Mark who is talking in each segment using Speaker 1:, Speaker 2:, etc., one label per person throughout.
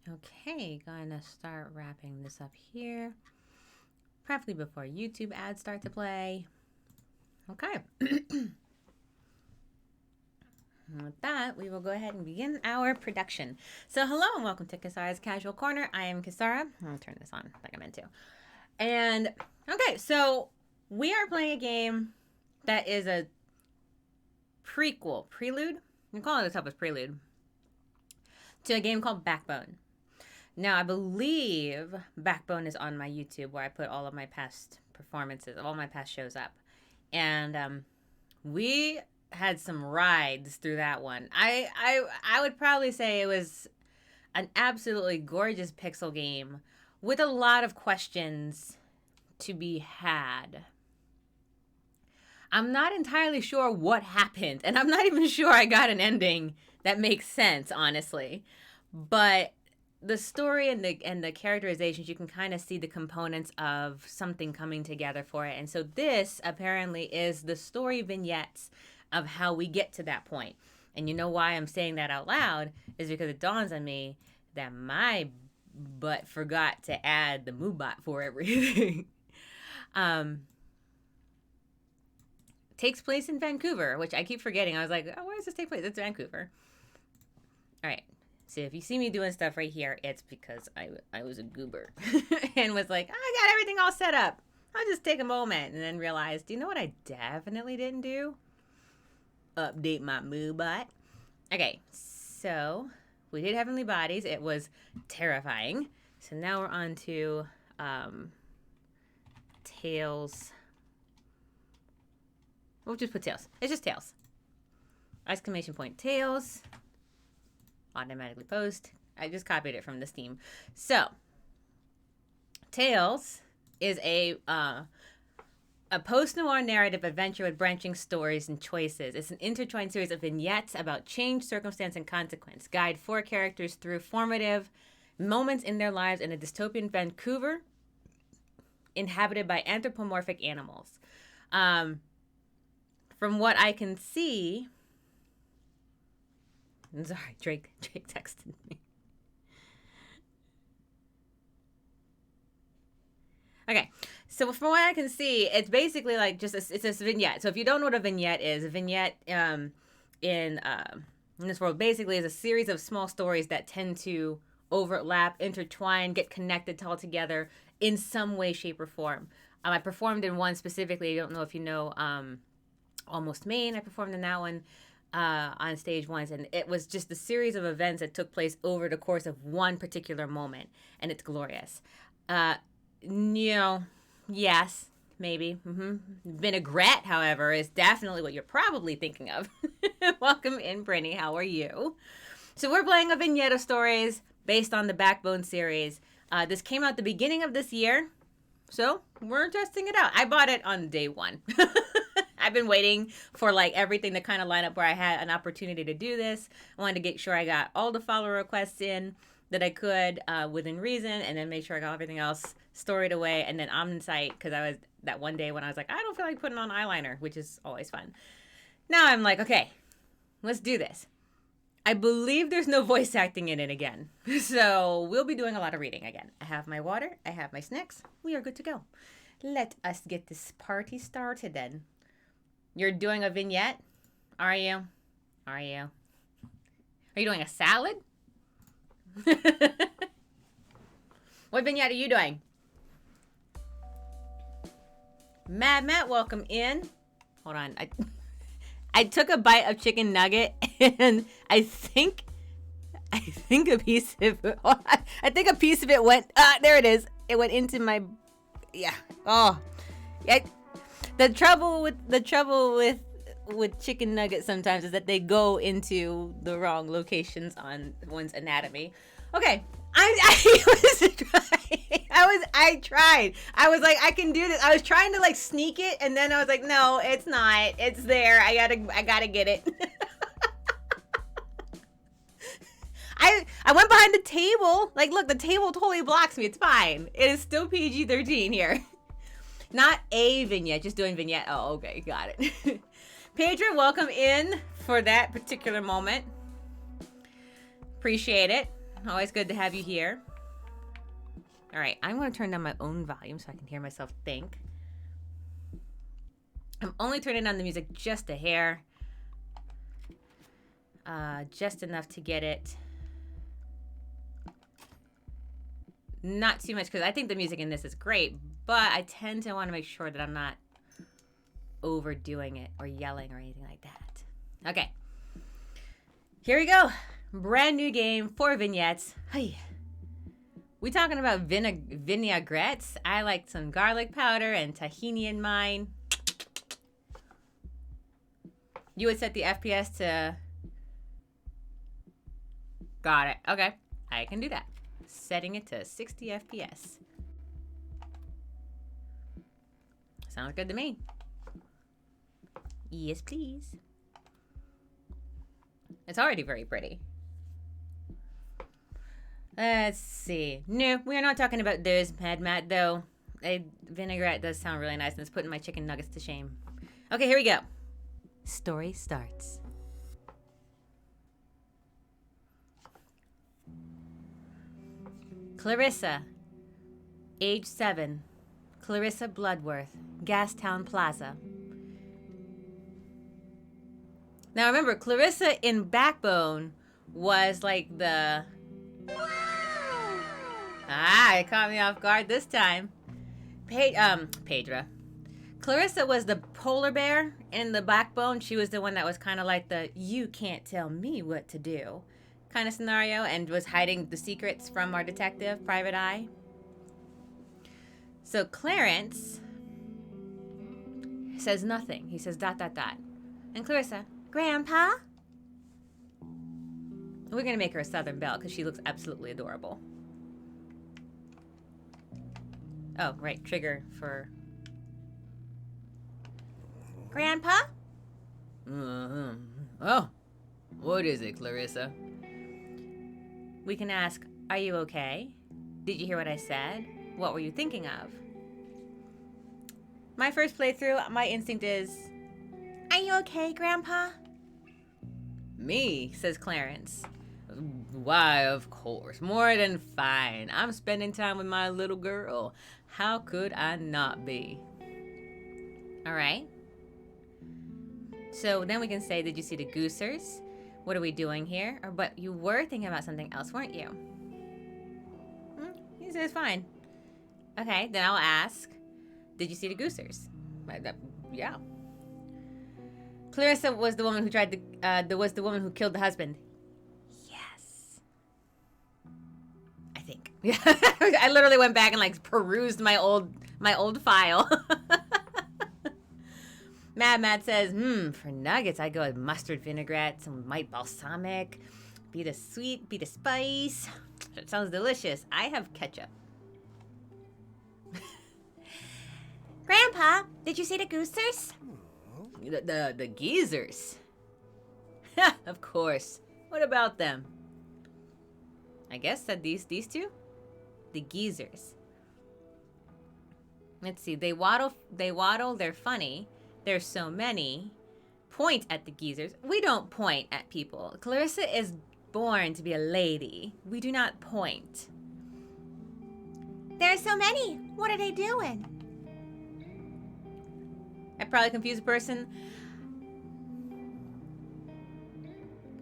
Speaker 1: Okay, gonna start wrapping this up here. Preferably before YouTube ads start to play. Okay. With that, we will go ahead and begin our production. So hello and welcome to Kasara's Casual Corner. I am Kasara. I'll turn this on like I meant to. And okay, so we are playing a game that is a prelude. You can call it a toughest prelude to a game called Backbone. Now, I believe Backbone is on my YouTube where I put all of my past performances, all my past shows up. And we had some rides through that one. I would probably say it was an absolutely gorgeous pixel game with a lot of questions to be had. I'm not entirely sure what happened, and I'm not even sure I got an ending that makes sense, honestly. But the story and the characterizations, you can kind of see the components of something coming together for it. And so this apparently is the story vignettes of how we get to that point. And you know why I'm saying that out loud is because it dawns on me that my butt forgot to add the moobot for everything. Takes place in Vancouver, which I keep forgetting. I was like, oh, where does this take place? It's Vancouver. All right. So if you see me doing stuff right here, it's because I was a goober and was like, I got everything all set up. I'll just take a moment and then realized, you know what I definitely didn't do? Update my moobot. Okay, so we did Heavenly Bodies. It was terrifying. So now we're on to Tales. We'll just put Tales. It's just Tales. Exclamation point Tales. Automatically post. I just copied it from the Steam. So, Tales is a post-noir narrative adventure with branching stories and choices. It's an intertwined series of vignettes about change, circumstance, and consequence. Guide 4 characters through formative moments in their lives in a dystopian Vancouver inhabited by anthropomorphic animals. From what I can see... I'm sorry, Drake texted me. Okay, so from what I can see, it's basically like just it's a vignette. So if you don't know what a vignette is, a vignette in this world basically is a series of small stories that tend to overlap, intertwine, get connected all together in some way, shape, or form. I performed in one specifically. I don't know if you know Almost Maine. I performed in that one. On stage once, and it was just a series of events that took place over the course of one particular moment, and it's glorious. Yes, maybe. Vinaigrette, however, is definitely what you're probably thinking of. Welcome in, Brittany. How are you? So we're playing a vignette of stories based on the Backbone series. This came out the beginning of this year, so we're testing it out. I bought it on day one. I've been waiting for like everything to kind of line up where I had an opportunity to do this. I wanted to get sure I got all the follower requests in that I could within reason, and then make sure I got everything else storied away, and then on site, because I was that one day when I was like, I don't feel like putting on eyeliner, which is always fun. Now I'm like, okay, let's do this. I believe there's no voice acting in it again, so we'll be doing a lot of reading again. I have my water, I have my snacks, we are good to go. Let us get this party started then. You're doing a vignette? Are you? Are you doing a salad? What vignette are you doing? Mad Matt, welcome in. Hold on. I took a bite of chicken nugget and I think a piece of it, I think a piece of it went, there it is. It went into my, yeah. Oh, yeah. The trouble with chicken nuggets sometimes is that they go into the wrong locations on one's anatomy. Okay, I tried. I was like, I can do this. I was trying to like sneak it, and then I was like, no, it's not. It's there. I gotta get it. I went behind the table. Like, look, the table totally blocks me. It's fine. It is still PG-13 here. Not a vignette, just doing vignette. Oh, okay, got it. Pedro, welcome in for that particular moment. Appreciate it. Always good to have you here. All right, I'm going to turn down my own volume so I can hear myself think. I'm only turning down the music just a hair. Just enough to get it. Not too much, because I think the music in this is great, but I tend to want to make sure that I'm not overdoing it or yelling or anything like that. Okay. Here we go. Brand new game, 4 vignettes. Hey. We talking about vinaigrettes? I like some garlic powder and tahini in mine. You would set the FPS to... Got it. Okay. I can do that. Setting it to 60 FPS. Sounds good to me. Yes, please. It's already very pretty. Let's see. No, we are not talking about those, Mad Matt, though. A vinaigrette does sound really nice, and it's putting my chicken nuggets to shame. Okay, here we go. Story starts. Clarissa, age 7. Clarissa Bloodworth, Gastown Plaza. Now remember, Clarissa in Backbone was like the... it caught me off guard this time. Pedra. Clarissa was the polar bear in the Backbone. She was the one that was kind of like the "you can't tell me what to do" kind of scenario, and was hiding the secrets from our detective, Private Eye. So Clarence says nothing. He says ... And Clarissa, Grandpa? We're going to make her a Southern Belle because she looks absolutely adorable. Oh, right. Trigger for... Grandpa?
Speaker 2: Oh, what is it, Clarissa?
Speaker 1: We can ask, are you okay? Did you hear what I said? What were you thinking of? My first playthrough, my instinct is, are you okay, Grandpa?
Speaker 2: Me, says Clarence. Why, of course. More than fine. I'm spending time with my little girl. How could I not be?
Speaker 1: All right. So then we can say, did you see the goosers? What are we doing here? But you were thinking about something else, weren't you? He says fine. Okay, then I'll ask, did you see the goosers?
Speaker 2: Yeah.
Speaker 1: Clarissa was the woman who tried to, was the woman who killed the husband. Yes. I think. I literally went back and like perused my old file. Mad says, for nuggets, I go with mustard vinaigrette, some white balsamic, be the sweet, be the spice. That sounds delicious. I have ketchup. Grandpa, did you see the goosers?
Speaker 2: The geezers. Of course. What about them?
Speaker 1: I guess that these two? The geezers. Let's see. They waddle, they're funny. There's so many. Point at the geezers. We don't point at people. Clarissa is born to be a lady. We do not point. There's so many. What are they doing? I probably confused a person.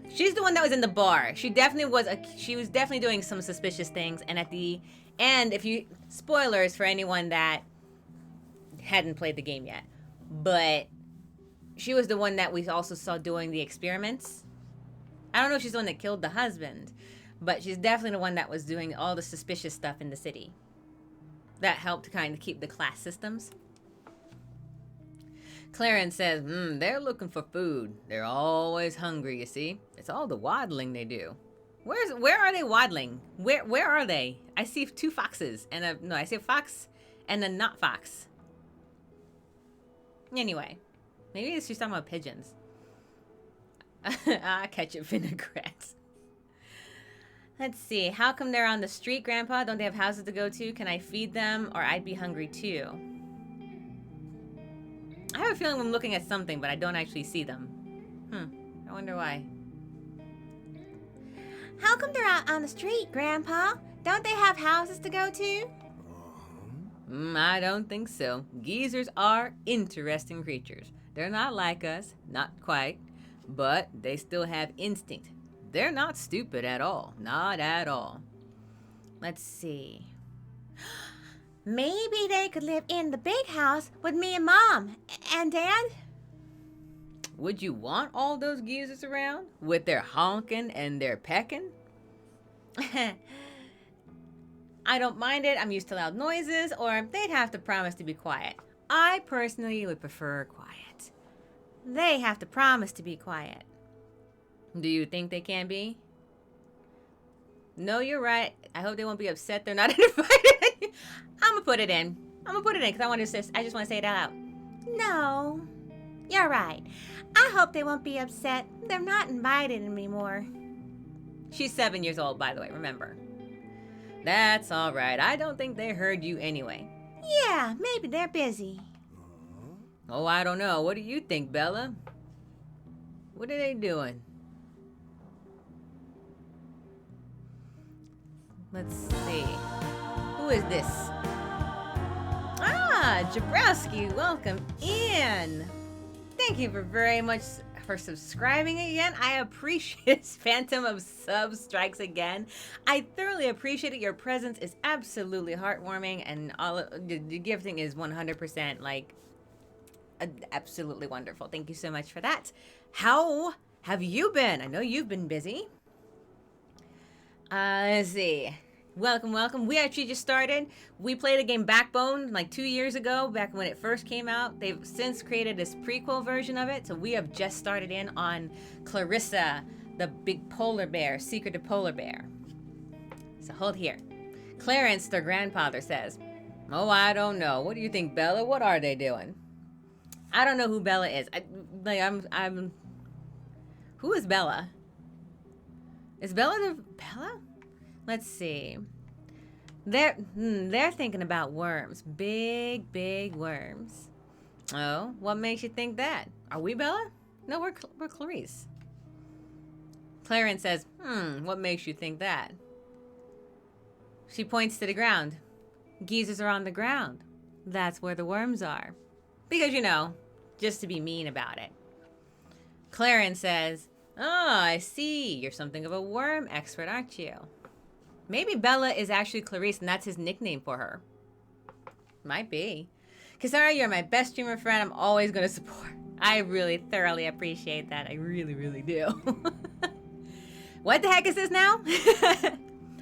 Speaker 1: She's the one that was in the bar. She was definitely doing some suspicious things. And at the end, spoilers for anyone that hadn't played the game yet. But she was the one that we also saw doing the experiments. I don't know if she's the one that killed the husband, but she's definitely the one that was doing all the suspicious stuff in the city. That helped to kind of keep the class systems.
Speaker 2: Clarence says, they're looking for food. They're always hungry, you see. It's all the waddling they do.
Speaker 1: Where are they waddling? Where are they? I see 2 foxes and I see a fox and a not fox. Anyway, maybe she's talking about pigeons. Ketchup vinaigrettes. Let's see. How come they're on the street, Grandpa? Don't they have houses to go to? Can I feed them? Or I'd be hungry too. I have a feeling I'm looking at something, but I don't actually see them. I wonder why. How come they're out on the street, Grandpa? Don't they have houses to go to?
Speaker 2: I don't think so. Geezers are interesting creatures. They're not like us, not quite, but they still have instinct. They're not stupid at all, not at all.
Speaker 1: Let's see. Maybe they could live in the big house with me and Mom and Dad?
Speaker 2: Would you want all those geezers around with their honking and their pecking?
Speaker 1: I don't mind it. I'm used to loud noises, or they'd have to promise to be quiet. I personally would prefer quiet. They have to promise to be quiet.
Speaker 2: Do you think they can be? No, you're right. I hope they won't be upset they're not invited.
Speaker 1: I'm gonna put it in. Because I just want to say it out loud. No, you're right. I hope they won't be upset they're not invited anymore.
Speaker 2: She's 7 years old, by the way, remember. That's all right. I don't think they heard you anyway.
Speaker 1: Yeah, maybe they're busy.
Speaker 2: Oh, I don't know. What do you think, Bella? What are they doing? Let's see. Who is this? Ah, Jabrowski, welcome in. Thank you very much for subscribing again. I appreciate Phantom of Subs strikes again. I thoroughly appreciate it. Your presence is absolutely heartwarming, and the gifting is 100% like absolutely wonderful. Thank you so much for that. How have you been? I know you've been busy. Let's see. Welcome. We actually just started. We played the game Backbone like 2 years ago, back when it first came out. They've since created this prequel version of it, so we have just started in on Clarissa, the big polar bear, Secret of Polar Bear. So hold here. Clarence, their grandfather, says, "Oh, I don't know. What do you think, Bella? What are they doing?" I don't know who Bella is. Who is Bella? Is Bella Bella? Let's see. They're thinking about worms. Big worms. Oh, what makes you think that? Are we Bella? No, we're Clarice. Clarence says, what makes you think that? She points to the ground. Geezers are on the ground. That's where the worms are. Because, just to be mean about it. Clarence says, "Oh, I see. You're something of a worm expert, aren't you?" Maybe Bella is actually Clarice, and that's his nickname for her. Might be. Kisara, you're my best streamer friend. I'm always going to support. I really thoroughly appreciate that. I really do. What the heck is this now?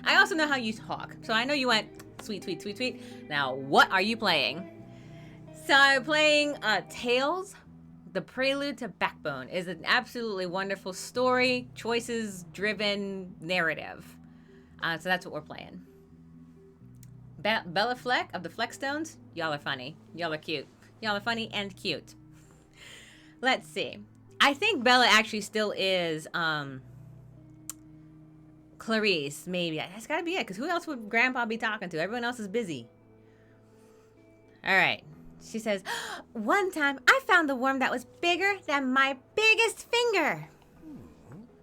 Speaker 2: I also know how you talk. So I know you went sweet. Now, what are you playing? So I'm playing Tales. The Prelude to Backbone is an absolutely wonderful story, choices-driven narrative. So that's what we're playing. Bella Fleck of the Fleckstones. Y'all are funny. Y'all are cute. Y'all are funny and cute. Let's see. I think Bella actually still is Clarice, maybe. That's got to be it, because who else would Grandpa be talking to? Everyone else is busy. All right. She says, "One time I found a worm that was bigger than my biggest finger."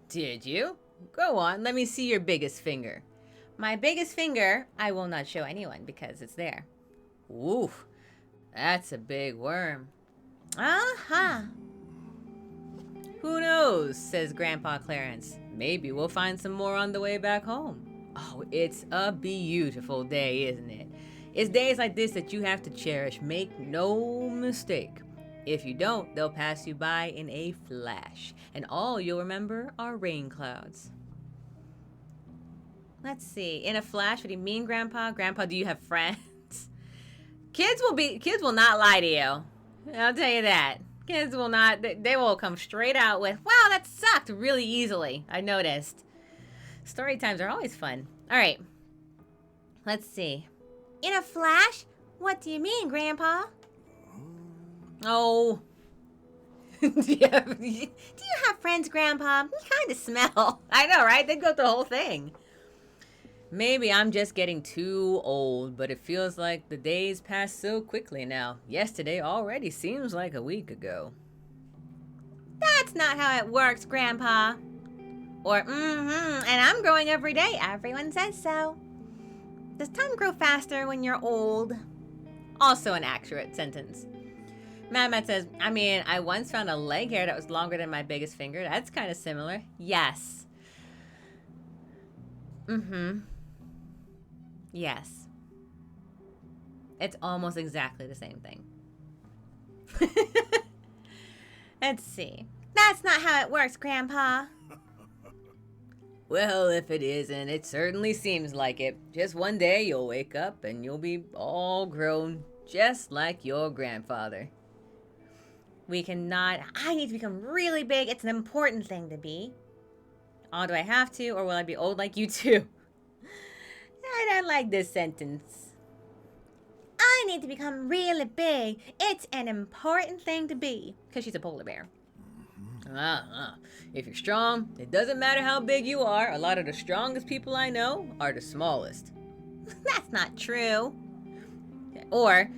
Speaker 2: Did you? Go on, let me see your biggest finger. My biggest finger, I will not show anyone because it's there. Ooh, that's a big worm. Uh-huh. Who knows, says Grandpa Clarence. Maybe we'll find some more on the way back home. Oh, it's a beautiful day, isn't it? It's days like this that you have to cherish. Make no mistake. If you don't, they'll pass you by in a flash, and all you'll remember are rain clouds. Let's see. In a flash, what do you mean, Grandpa? Grandpa, do you have friends? Kids will not lie to you. I'll tell you that. Kids will not. They will come straight out with, "Wow, that sucked," really easily. I noticed. Story times are always fun. All right. Let's see. In a flash? What do you mean, Grandpa? Oh. Do you have friends, Grandpa? You kind of smell. I know, right? They go through the whole thing. Maybe I'm just getting too old, but it feels like the days pass so quickly now. Yesterday already seems like a week ago. That's not how it works, Grandpa. Or, and I'm growing every day. Everyone says so. Does time grow faster when you're old? Also an accurate sentence. Matt says, I mean, I once found a leg hair that was longer than my biggest finger. That's kind of similar. Yes. Yes. It's almost exactly the same thing. Let's see. That's not how it works, Grandpa.
Speaker 1: Well, if it isn't, it certainly seems like it. Just one day you'll wake up and you'll be all grown, just like your grandfather.
Speaker 2: We cannot. I need to become really big. It's an important thing to be. Oh, do I have to, or will I be old like you too? I don't like this sentence. I need to become really big. It's an important thing to be. Because she's a polar bear.
Speaker 1: If you're strong, it doesn't matter how big you are. A lot of the strongest people I know are the smallest.
Speaker 2: That's not true. Or,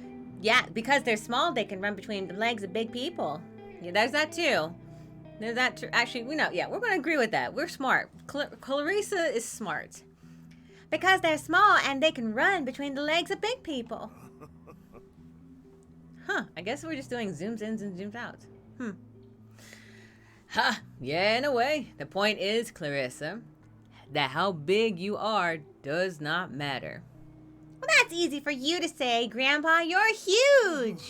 Speaker 2: yeah, because they're small, they can run between the legs of big people. Yeah, there's that too. There's that too. Actually, we're going to agree with that. We're smart. Clarissa is smart. Because they're small and they can run between the legs of big people.
Speaker 1: I guess we're just doing zooms in and zooms out. Yeah, in a way. The point is, Clarissa, that how big you are does not matter.
Speaker 2: Well, that's easy for you to say, Grandpa. You're huge.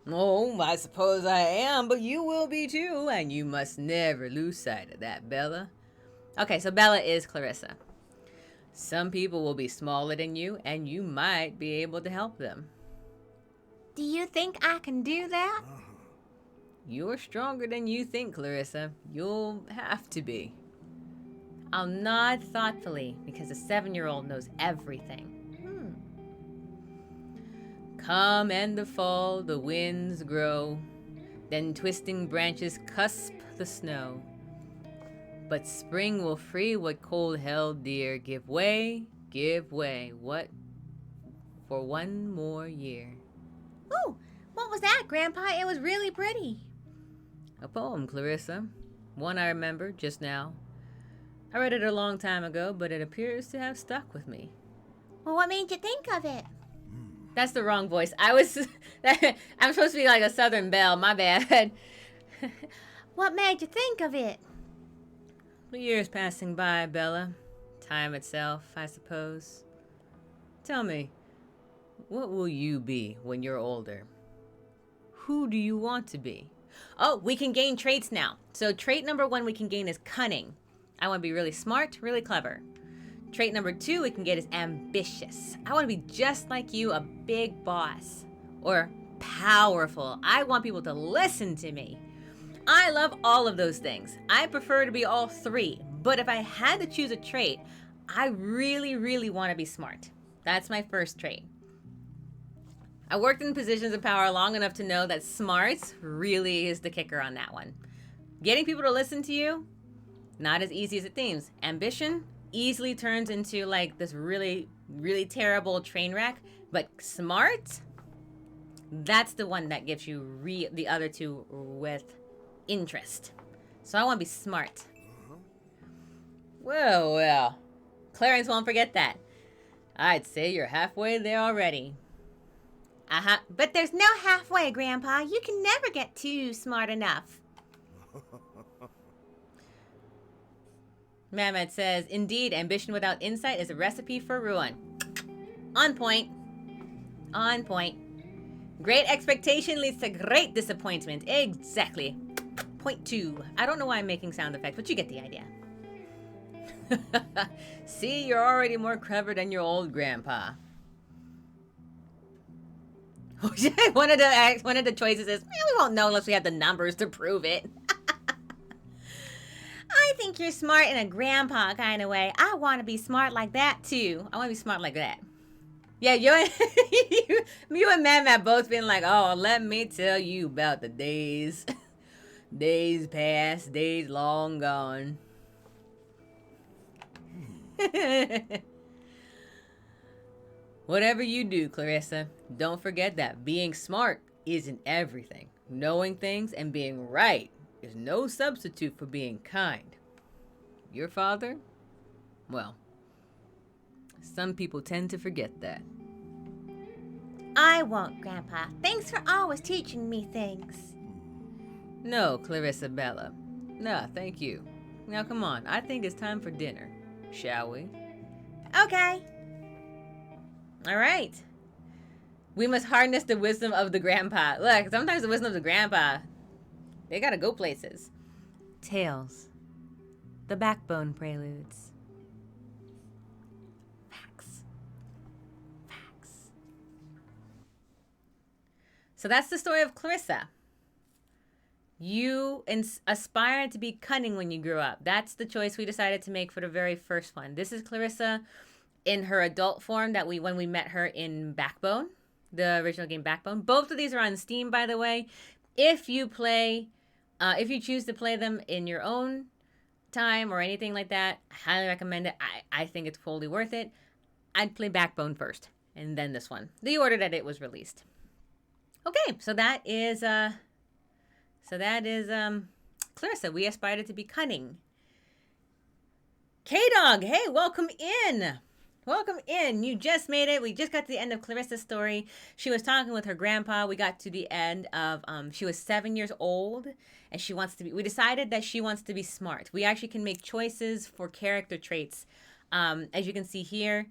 Speaker 1: Oh, I suppose I am, but you will be too, and you must never lose sight of that, Bella.
Speaker 2: Okay, so Bella is Clarissa.
Speaker 1: Some people will be smaller than you, and you might be able to help them.
Speaker 2: Do you think I can do that?
Speaker 1: You're stronger than you think, Clarissa. You'll have to be.
Speaker 2: I'll nod thoughtfully because a 7-year-old knows everything.
Speaker 1: Come and the fall, the winds grow, then twisting branches cusp the snow. But spring will free what cold held dear. Give way, what? For one more year.
Speaker 2: Oh, what was that, Grandpa? It was really pretty.
Speaker 1: A poem, Clarissa. One I remember just now. I read it a long time ago, but it appears to have stuck with me.
Speaker 2: Well, what made you think of it?
Speaker 1: That's the wrong voice. I'm supposed to be like a Southern belle. My bad.
Speaker 2: What made you think of it?
Speaker 1: The years passing by, Bella. Time itself, I suppose. Tell me, what will you be when you're older? Who do you want to be?
Speaker 2: Oh, we can gain traits now. So trait number 1 we can gain is cunning. I want to be really smart, really clever. Trait number 2 we can get is ambitious. I want to be just like you, a big boss. Or powerful. I want people to listen to me. I love all of those things. I prefer to be all 3. But if I had to choose a trait, I really, really want to be smart. That's my first trait. I worked in positions of power long enough to know that smart really is the kicker on that one. Getting people to listen to you, not as easy as it seems. Ambition easily turns into like this really, really terrible train wreck. But smart, that's the one that gives you the other two with interest. So I want to be smart.
Speaker 1: Well.
Speaker 2: Clarence won't forget that.
Speaker 1: I'd say you're halfway there already.
Speaker 2: But there's no halfway, Grandpa. You can never get too smart enough.
Speaker 1: Mehmet says, indeed, ambition without insight is a recipe for ruin.
Speaker 2: On point. On point. Great expectation leads to great disappointment. Exactly. Point 2. I don't know why I'm making sound effects, but you get the idea.
Speaker 1: See, you're already more clever than your old grandpa.
Speaker 2: One of the choices is, we won't know unless we have the numbers to prove it. I think you're smart in a grandpa kind of way. I want to be smart like that too. I want to be smart like that.
Speaker 1: Yeah, you and Matt both been like, oh, let me tell you about the days. Days past, days long gone. Whatever you do, Clarissa, don't forget that being smart isn't everything. Knowing things and being right is no substitute for being kind.
Speaker 2: Your father? Well, some people tend to forget that.
Speaker 1: I won't, Grandpa. Thanks for always teaching me things.
Speaker 2: No, Clarissa Bella. No, thank you. Now come on, I think it's time for dinner. Shall we?
Speaker 1: Okay.
Speaker 2: All right. We must harness the wisdom of the grandpa. Look, sometimes the wisdom of the grandpa, they gotta go places. Tales. The Backbone Preludes. Facts. Facts. So that's the story of Clarissa. You aspired to be cunning when you grew up. That's the choice we decided to make for the very first one. This is Clarissa in her adult form that when we met her in Backbone, the original game Backbone. Both of these are on Steam, by the way. If you choose to play them in your own time or anything like that, I highly recommend it. I think it's totally worth it. I'd play Backbone first and then this one, the order that it was released. Okay, so that is Clarissa. We aspired to be cunning. K-Dog, hey, welcome in. Welcome in. You just made it. We just got to the end of Clarissa's story. She was talking with her grandpa. We got to the end of, she was 7 years old and we decided that she wants to be smart. We actually can make choices for character traits. As you can see here,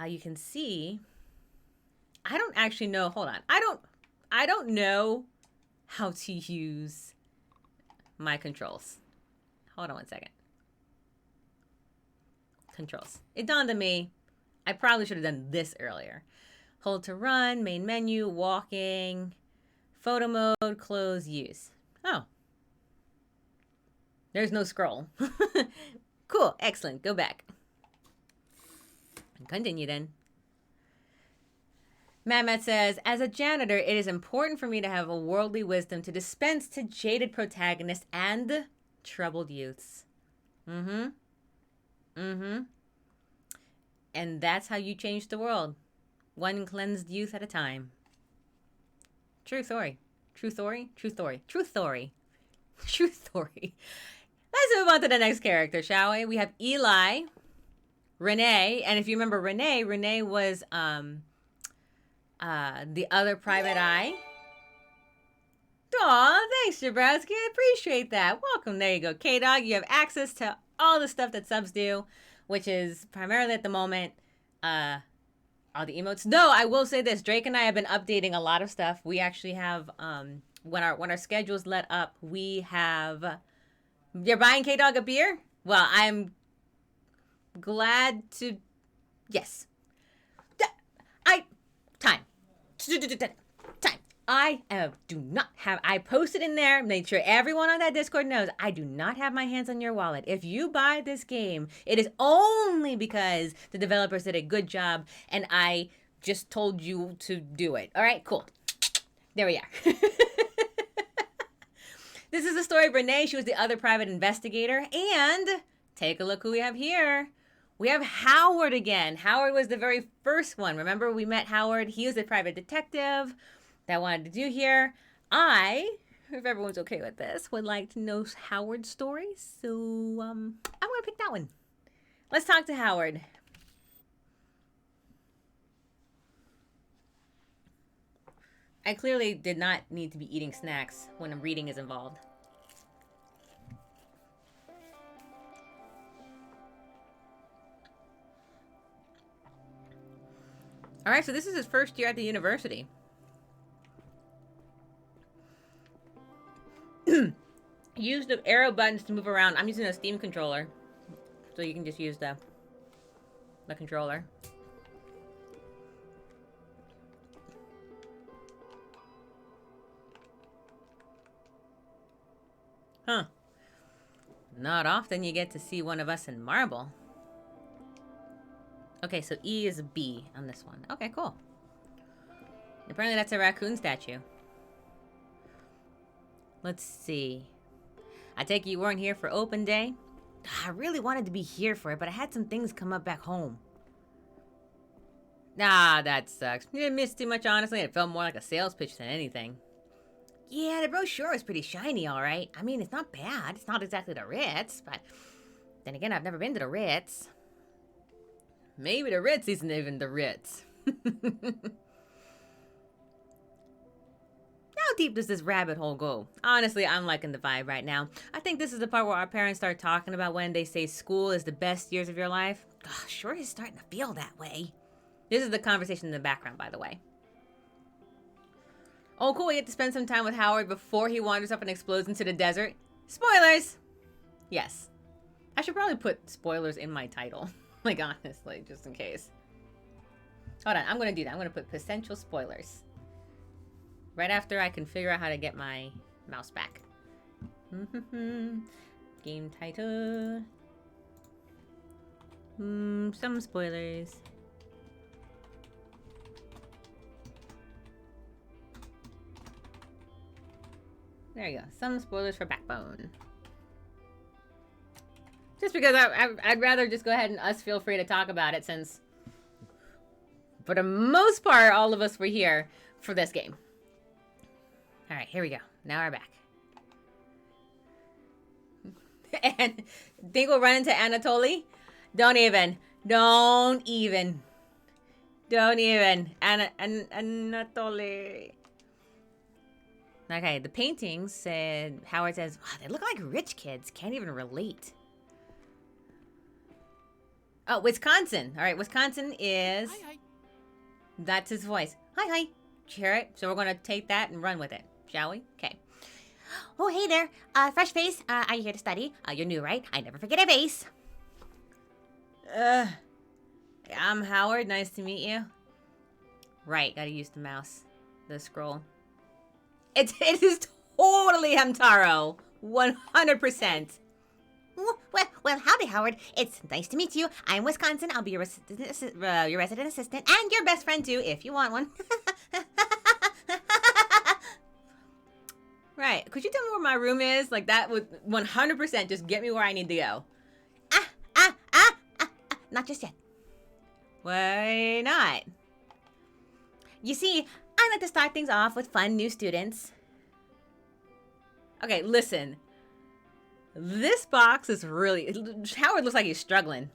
Speaker 2: you can see, I don't actually know, hold on. I don't know how to use my controls. Hold on one second. Controls. It dawned on me. I probably should have done this earlier. Hold to run, main menu, walking, photo mode, close, use. Oh. There's no scroll. Cool, excellent, go back. Continue then. Matt says, as a janitor, it is important for me to have a worldly wisdom to dispense to jaded protagonists and troubled youths. And that's how you change the world. One cleansed youth at a time. True story. True story? True story. True story. True story. Let's move on to the next character, shall we? We have Eli, Renee, and if you remember Renee was the other private eye. Aw, thanks, Jabrowski. I appreciate that. Welcome. There you go. K-Dog, you have access to all the stuff that subs do, which is primarily at the moment all the emotes. No, I will say this. Drake and I have been updating a lot of stuff. We actually have, when our schedules let up, we have... You're buying K-Dog a beer? Well, I'm glad to... Yes. Time. I posted in there, made sure everyone on that Discord knows, I do not have my hands on your wallet. If you buy this game, it is only because the developers did a good job and I just told you to do it. All right, cool. There we are. This is the story of Renee. She was the other private investigator. And take a look who we have here. We have Howard again. Howard was the very first one. Remember, we met Howard. He was a private detective that I wanted to do here. If everyone's okay with this, would like to know Howard's story. So I'm going to pick that one. Let's talk to Howard. I clearly did not need to be eating snacks when reading is involved. All right, so this is his first year at the university. Use the arrow buttons to move around. I'm using a Steam controller, so you can just use the controller. Huh. Not often you get to see one of us in marble. Okay, so E is a B on this one. Okay, cool. Apparently that's a raccoon statue. Let's see. I take it you weren't here for open day? I really wanted to be here for it, but I had some things come up back home. Nah, that sucks. You didn't miss too much, honestly. It felt more like a sales pitch than anything. Yeah, the brochure was pretty shiny, all right. I mean, it's not bad. It's not exactly the Ritz, but Then again, I've never been to the Ritz.
Speaker 1: Maybe the Ritz isn't even the Ritz.
Speaker 2: How deep does this rabbit hole go?
Speaker 1: Honestly, I'm liking the vibe right now. I think this is the part where our parents start talking about when they say school is the best years of your life.
Speaker 2: Gosh, sure is starting to feel that way.
Speaker 1: This is the conversation in the background, by the way. Oh, cool. We get to spend some time with Howard before he wanders up and explodes into the desert. Spoilers! Yes. I should probably put spoilers in my title. Like, honestly, just in case. Hold on. I'm going to do that. I'm going to put potential spoilers. Right after I can figure out how to get my mouse back. Game title. Some spoilers. There you go. Some spoilers for Backbone. Just because I'd rather just go ahead and us feel free to talk about it, since for the most part all of us were here for this game. Alright, here we go. Now we're back. And think we'll run into Anatoly? Don't even. Anatoly. Okay, the paintings said, Howard says, wow, they look like rich kids. Can't even relate. Oh, Wisconsin. All right, Wisconsin is...
Speaker 3: Hi.
Speaker 1: That's his voice. Hi. Hear it? So we're going to take that and run with it, shall we? Okay.
Speaker 2: Oh, hey there. Fresh face. Are you here to study? You're new, right? I never forget a face.
Speaker 1: I'm Howard. Nice to meet you. Right, gotta use the mouse. The scroll. It is totally Hamtaro. 100%.
Speaker 2: Well, howdy, Howard. It's nice to meet you. I'm Wisconsin. I'll be your resident assistant and your best friend, too, if you want one.
Speaker 1: Right. Could you tell me where my room is? Like, that would 100% just get me where I need to go.
Speaker 2: Not just yet.
Speaker 1: Why not?
Speaker 2: You see, I like to start things off with fun new students.
Speaker 1: Okay, listen. This box is really... Howard looks like he's struggling.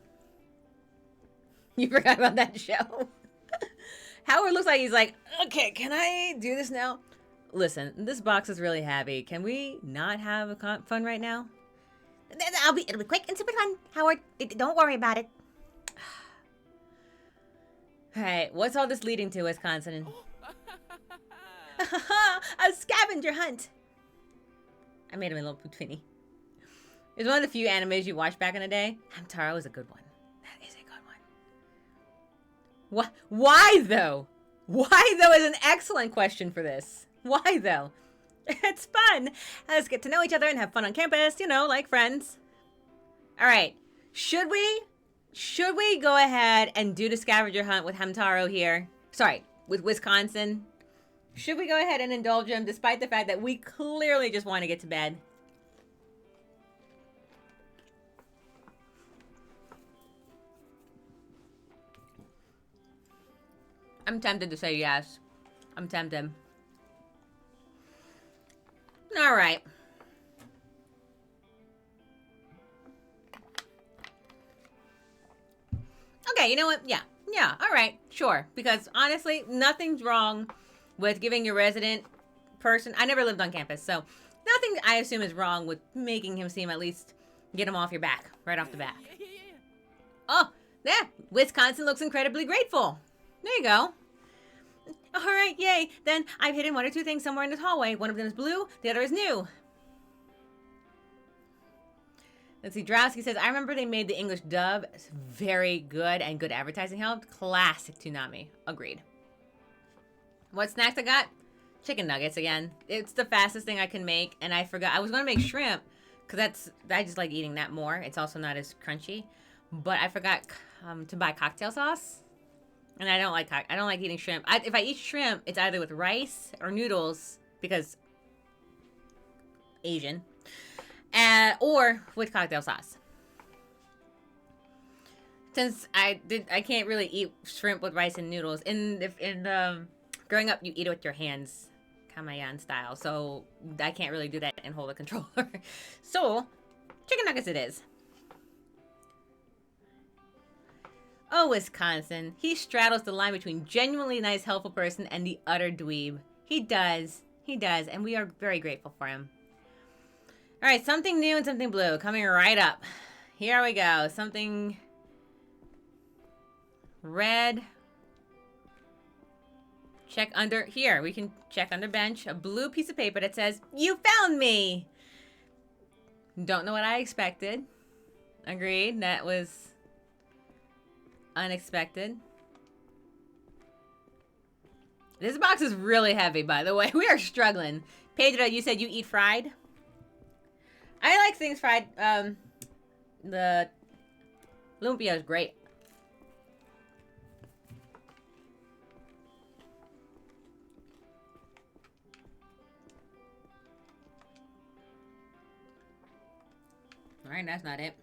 Speaker 1: You forgot about that show. Howard looks like he's like, okay, can I do this now? Listen, this box is really heavy. Can we not have fun right now?
Speaker 2: It'll be quick and super fun, Howard. Don't worry about it.
Speaker 1: Alright, what's all this leading to, Wisconsin?
Speaker 2: A scavenger hunt.
Speaker 1: I made him a little Twinny. It's one of the few animes you watched back in the day. Hamtaro is a good one. That is a good one. Why, though? Why, though, is an excellent question for this. Why, though? It's fun. Let's get to know each other and have fun on campus, you know, like friends. All right. Should we go ahead and do the scavenger hunt with Hamtaro here? Sorry, with Wisconsin. Should we go ahead and indulge him despite the fact that we clearly just want to get to bed? I'm tempted to say yes. I'm tempted. All right. Okay, you know what? Yeah, all right, sure. Because honestly, nothing's wrong with giving your resident person... I never lived on campus, so nothing I assume is wrong with making him seem, at least get him off your back right off the bat.
Speaker 3: Yeah.
Speaker 1: Oh, there. Wisconsin looks incredibly grateful. There you go. All right, yay. Then I've hidden one or two things somewhere in this hallway. One of them is blue, the other is new. Let's see, Drowsky says, I remember they made the English dub. It's very good and good advertising helped. Classic Toonami. Agreed. What snacks I got? Chicken nuggets again. It's the fastest thing I can make, and I forgot. I was going to make shrimp, because I just like eating that more. It's also not as crunchy. But I forgot to buy cocktail sauce. And I don't like eating shrimp. If I eat shrimp, it's either with rice or noodles, because Asian, or with cocktail sauce. Since I can't really eat shrimp with rice and noodles. Growing up, you eat it with your hands, Kamayan style. So I can't really do that and hold a controller. So chicken nuggets it is.
Speaker 2: Oh, Wisconsin. He straddles the line between genuinely nice, helpful person and the utter dweeb. He does. He does, and we are very grateful for him. All right, something new and something blue coming right up. Here we go. Something red. Check under, here, we can check under bench. A blue piece of paper that says, "You found me!" Don't know what I expected. Agreed, that was unexpected. This box is really heavy, by the way. We are struggling. Pedro, you said you eat fried? I like things fried. The lumpia is great. Alright, that's not it.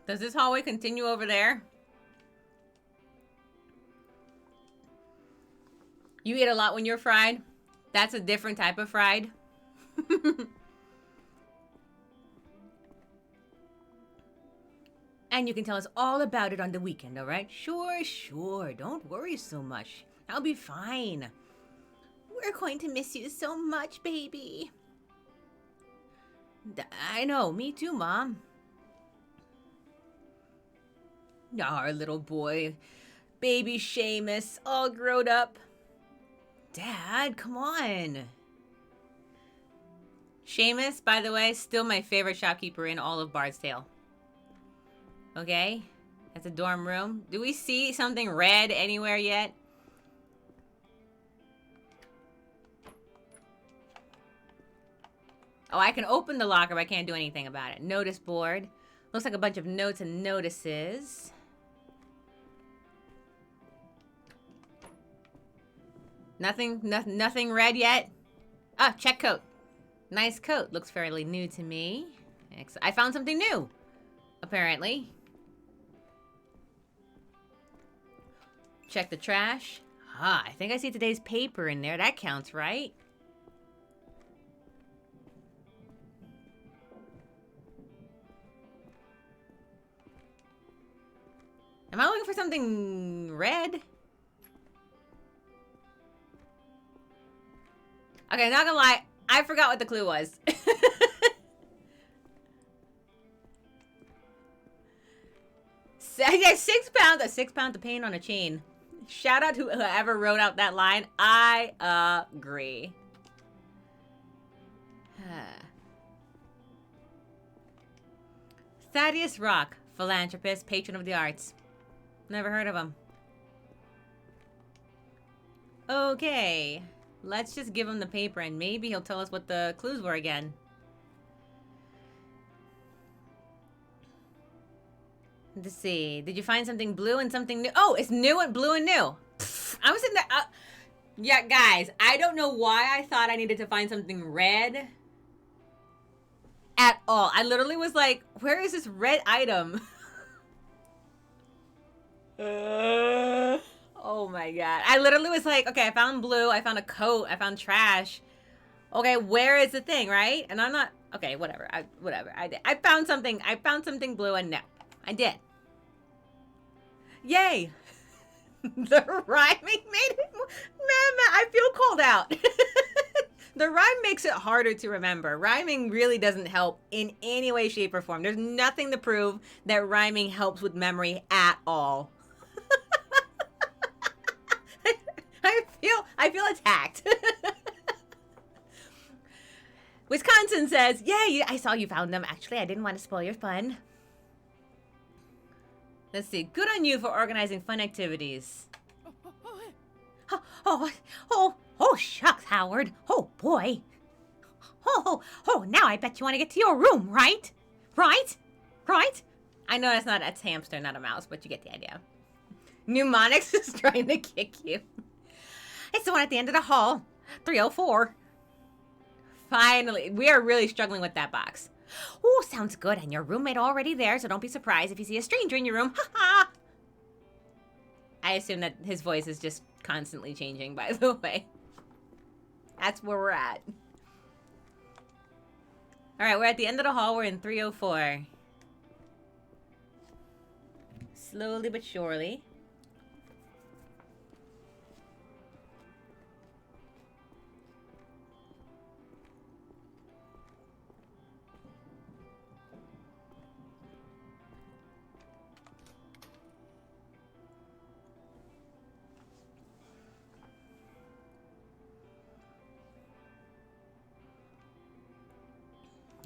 Speaker 2: Does this hallway continue over there? You eat a lot when you're fried? That's a different type of fried. And you can tell us all about it on the weekend, alright? Sure, sure. Don't worry so much. I'll be fine. We're going to miss you so much, baby. I know, me too, Mom. Our little boy, baby Seamus, all grown up. Dad, come on. Seamus, by the way, still my favorite shopkeeper in all of Bard's Tale. Okay, that's a dorm room. Do we see something red anywhere yet? Oh, I can open the locker, but I can't do anything about it. Notice board. Looks like a bunch of notes and notices. Nothing red yet? Ah, check coat. Nice coat. Looks fairly new to me. I found something new, apparently. Check the trash. Ah, I think I see today's paper in there. That counts, right? Am I looking for something red? Okay, not gonna lie. I forgot what the clue was. Yeah, 6 pounds. A 6 pounds of paint on a chain. Shout out to whoever wrote out that line. I agree. Thaddeus Rock, philanthropist, patron of the arts. Never heard of him. Okay. Let's just give him the paper and maybe he'll tell us what the clues were again. Let's see. Did you find something blue and something new? Oh, it's new and blue and new. Pfft, I was in there. Yeah, guys, I don't know why I thought I needed to find something red at all. I literally was like, where is this red item? Oh my god. I literally was like, okay, I found blue, I found a coat, I found trash. Okay, where is the thing, right? And I'm not, okay, whatever. I did. I found something blue and no. I did. Yay. The rhyming made it, man, I feel called out. The rhyme makes it harder to remember. Rhyming really doesn't help in any way, shape, or form. There's nothing to prove that rhyming helps with memory at all. I feel attacked. Wisconsin says, "Yay! I saw you found them. Actually, I didn't want to spoil your fun." Let's see. Good on you for organizing fun activities. Oh, shucks, Howard. Oh, boy. Oh, now I bet you want to get to your room, right? Right? I know that's hamster, not a mouse, but you get the idea. Mnemonics is trying to kick you. It's the one at the end of the hall. 304. Finally. We are really struggling with that box. Oh, sounds good. And your roommate already there, so don't be surprised if you see a stranger in your room. Ha ha! I assume that his voice is just constantly changing, by the way. That's where we're at. Alright, we're at the end of the hall. We're in 304.
Speaker 1: Slowly but surely.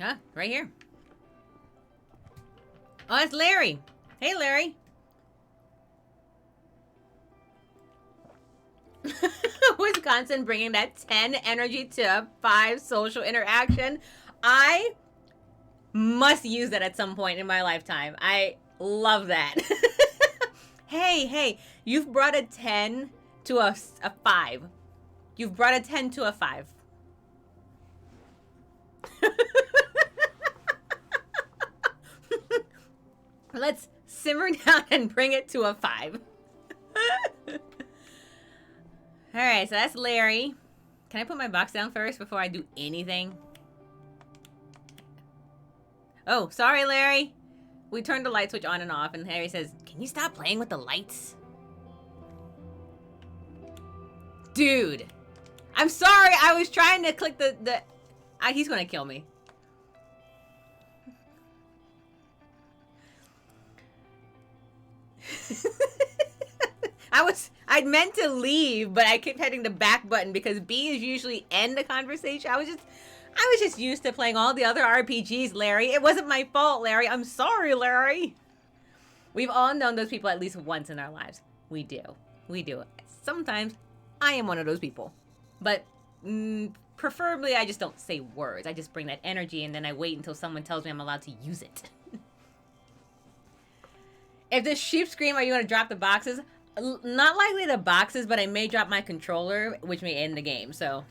Speaker 1: Huh? Right here. Oh, it's Larry. Hey, Larry. Wisconsin bringing that 10 energy to a 5 social interaction. I must use that at some point in my lifetime. I love that. Hey, you've brought a 10 to a 5. You've brought a 10 to a 5. Let's simmer down and bring it to a 5. Alright, so that's Larry. Can I put my box down first before I do anything? Oh, sorry, Larry. We turned the light switch on and off, and Harry says, "Can you stop playing with the lights?" Dude. I'm sorry, I was trying to click the he's gonna kill me. I'd meant to leave, but I kept hitting the back button because B is usually end the conversation. I was just used to playing all the other RPGs, Larry. It wasn't my fault, Larry. I'm sorry, Larry. We've all known those people at least once in our lives. We do. Sometimes I am one of those people. But preferably I just don't say words. I just bring that energy and then I wait until someone tells me I'm allowed to use it. If the sheep scream, "Are you going to drop the boxes?" Not likely the boxes, but I may drop my controller, which may end the game, so...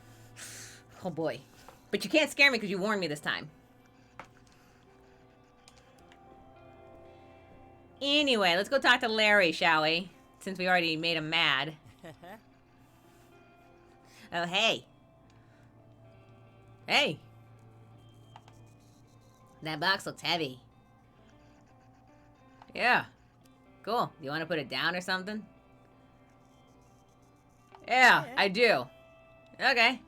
Speaker 1: Oh boy. But you can't scare me because you warned me this time. Anyway, let's go talk to Larry, shall we? Since we already made him mad. Oh, hey. Hey. That box looks heavy. Yeah. Cool. You want to put it down or something? Yeah, I do. Okay.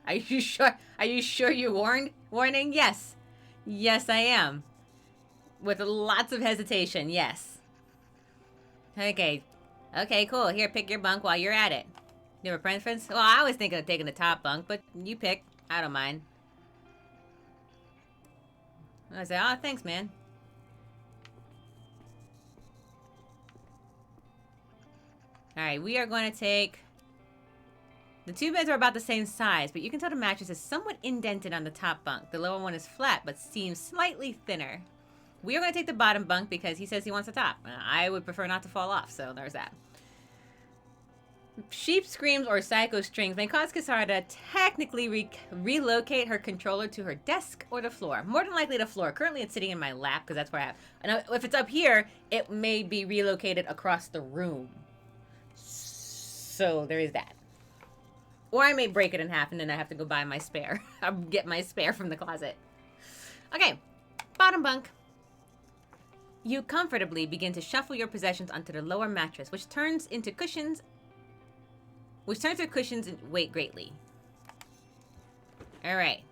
Speaker 1: Are you sure? Are you sure you warning? Yes. Yes, I am. With lots of hesitation, yes. Okay. Okay, cool. Here, pick your bunk while you're at it. You have a preference? Well, I was thinking of taking the top bunk, but you pick. I don't mind. I say, "Oh, thanks, man." Alright, we are going to take... The two beds are about the same size, but you can tell the mattress is somewhat indented on the top bunk. The lower one is flat, but seems slightly thinner. We are going to take the bottom bunk because he says he wants the top. I would prefer not to fall off, so there's that. Sheep screams or psycho strings may cause Kisara to technically relocate her controller to her desk or the floor. More than likely the floor. Currently it's sitting in my lap because that's where I have... And if it's up here, it may be relocated across the room. So there is that. Or I may break it in half and then I have to go buy my spare. I'll get my spare from the closet. Okay, bottom bunk. You comfortably begin to shuffle your possessions onto the lower mattress, which turns your cushions and weight greatly. Alright.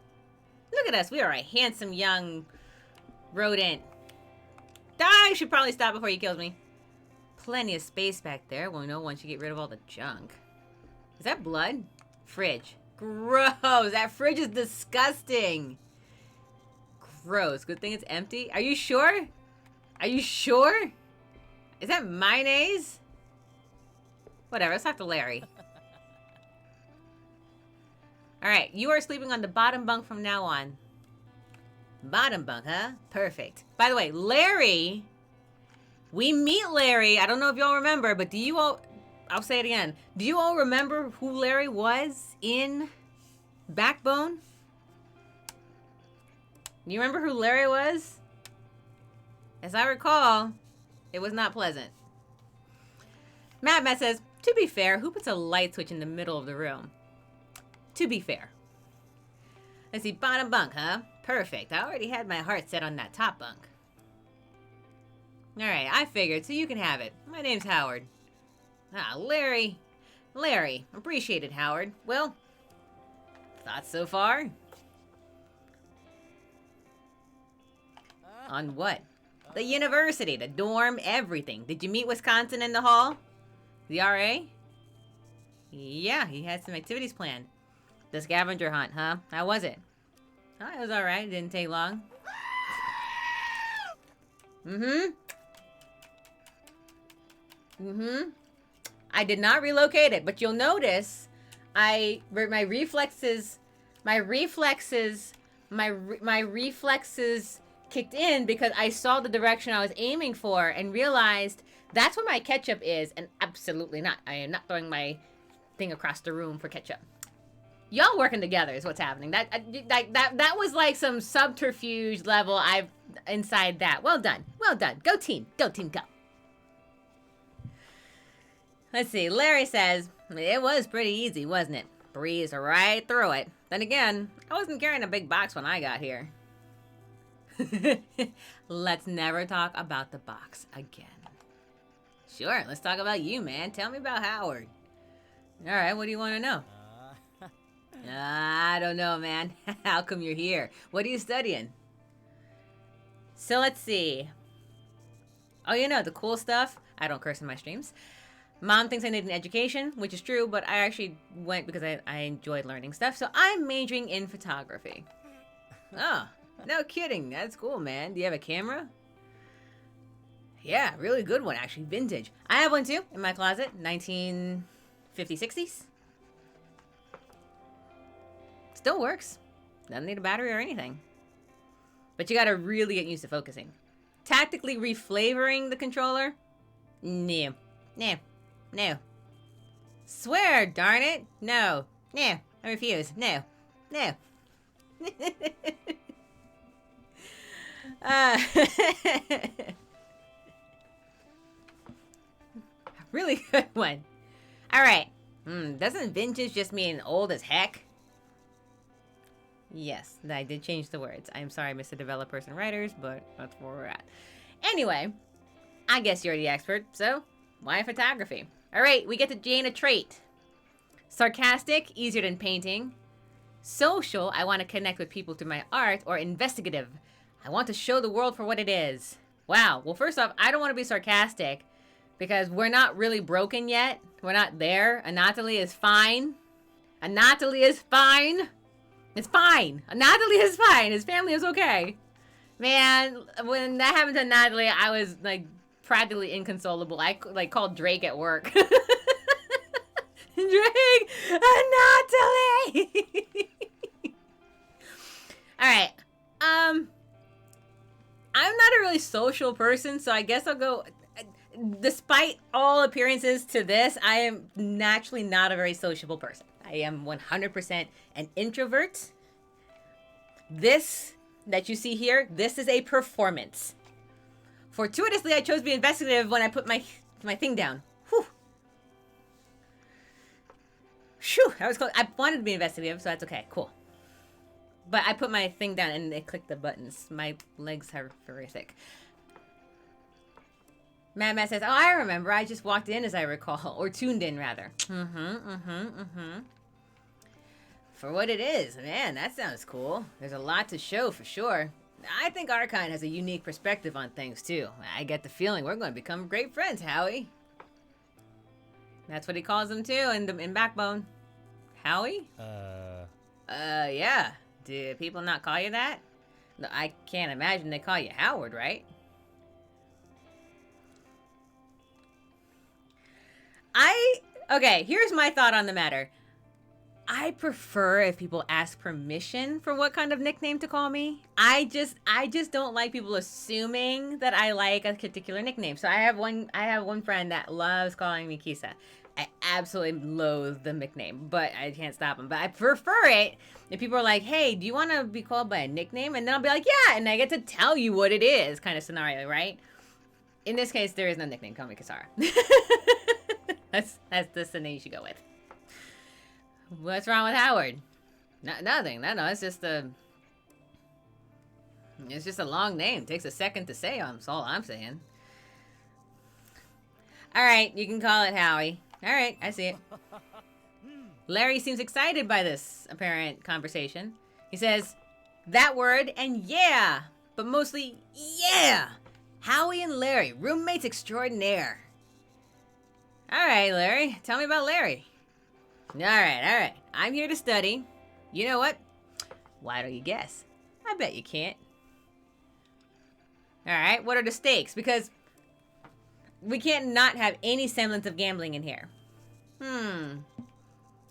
Speaker 1: Look at us. We are a handsome young rodent. I should probably stop before he kills me. Plenty of space back there. Well, no, once you get rid of all the junk. Is that blood? Fridge. Gross. That fridge is disgusting. Gross. Good thing it's empty. Are you sure? Are you sure? Is that mayonnaise? Whatever. Let's talk to Larry. Alright. You are sleeping on the bottom bunk from now on. Bottom bunk, huh? Perfect. By the way, Larry... We meet Larry. I don't know if y'all remember, but do you all... I'll say it again. Do you all remember who Larry was in Backbone? Do you remember who Larry was? As I recall, it was not pleasant. Matt says, "To be fair, who puts a light switch in the middle of the room?" To be fair. Let's see, bottom bunk, huh? Perfect. I already had my heart set on that top bunk.
Speaker 2: Alright, I figured, so you can have it. My name's Howard. Ah, Larry. Larry. Appreciate it, Howard. Well, thoughts so far? On what? The university, the dorm, everything. Did you meet Wisconsin in the hall? The RA? Yeah, he had some activities planned. The scavenger hunt, huh? How was it? Oh, it was alright. It didn't take long. I did not relocate it, but you'll notice my reflexes kicked in because I saw the direction I was aiming for and realized that's where my ketchup is, and absolutely not. I am not throwing my thing across the room for ketchup. Y'all working together is what's happening. That was like some subterfuge level inside that. Well done. Well done. Go team. Go team, go. Let's see. Larry says, it was pretty easy, wasn't it? Breezed right through it. Then again, I wasn't carrying a big box when I got here. Let's never talk about the box again. Sure, let's talk about you, man. Tell me about Howard. All right, what do you want to know? I don't know, man. How come you're here? What are you studying? So let's see. Oh, you know, the cool stuff. I don't curse in my streams. Mom thinks I need an education, which is true, but I actually went because I enjoyed learning stuff. So I'm majoring in photography. Oh, no kidding. That's cool, man. Do you have a camera? Yeah, really good one, actually. Vintage. I have one, too, in my closet. 1950s, 60s. Still works. Doesn't need a battery or anything. But you gotta really get used to focusing. Tactically reflavoring the controller? No. No. No. Swear, darn it. No. No. I refuse. No. No. Really good one. Alright. Doesn't vintage just mean old as heck? Yes, I did change the words. I'm sorry, Mr. Developers and Writers, but that's where we're at. Anyway, I guess you're the expert, so why photography? Alright, we get to gain a trait. Sarcastic, easier than painting. Social, I want to connect with people through my art. Or investigative, I want to show the world for what it is. Wow, well first off, I don't want to be sarcastic because we're not really broken yet. We're not there. Anatoly is fine. Anatoly is fine. It's fine. Anatoly is fine. His family is okay. Man, when that happened to Anatoly, I was like practically inconsolable. I like called Drake at work. Drake, Anatoly. All right. I'm not a really social person, so I guess I'll go. Despite all appearances to this, I am naturally not a very sociable person. I am 100% an introvert. This that you see here, this is a performance. Fortuitously, I chose to be investigative when I put my thing down. Whew. Phew, that was close. I wanted to be investigative, so that's okay. Cool. But I put my thing down and it clicked the buttons. My legs are very thick. Matt says, oh, I remember. I just walked in, as I recall. Or tuned in, rather. For what it is. Man, that sounds cool. There's a lot to show, for sure. I think our kind has a unique perspective on things, too. I get the feeling we're going to become great friends, Howie. That's what he calls them, too, in Backbone. Howie? Yeah. Do people not call you that? No, I can't imagine they call you Howard, right? Okay, here's my thought on the matter. I prefer if people ask permission for what kind of nickname to call me. I just don't like people assuming that I like a particular nickname. So I have one friend that loves calling me Kisa. I absolutely loathe the nickname, but I can't stop him. But I prefer it if people are like, hey, do you want to be called by a nickname? And then I'll be like, yeah, and I get to tell you what it is, kind of scenario, right? In this case, there is no nickname. Call me Kasara. That's the name you should go with. What's wrong with Howard? Nothing. No, it's just a long name. Takes a second to say. That's all I'm saying. All right, you can call it Howie. All right, I see it. Larry seems excited by this apparent conversation. He says, that word and yeah, but mostly yeah. Howie and Larry, roommates extraordinaire. All right, Larry, tell me about Larry. All right. I'm here to study. You know what? Why don't you guess? I bet you can't. All right, what are the stakes? Because we can't not have any semblance of gambling in here.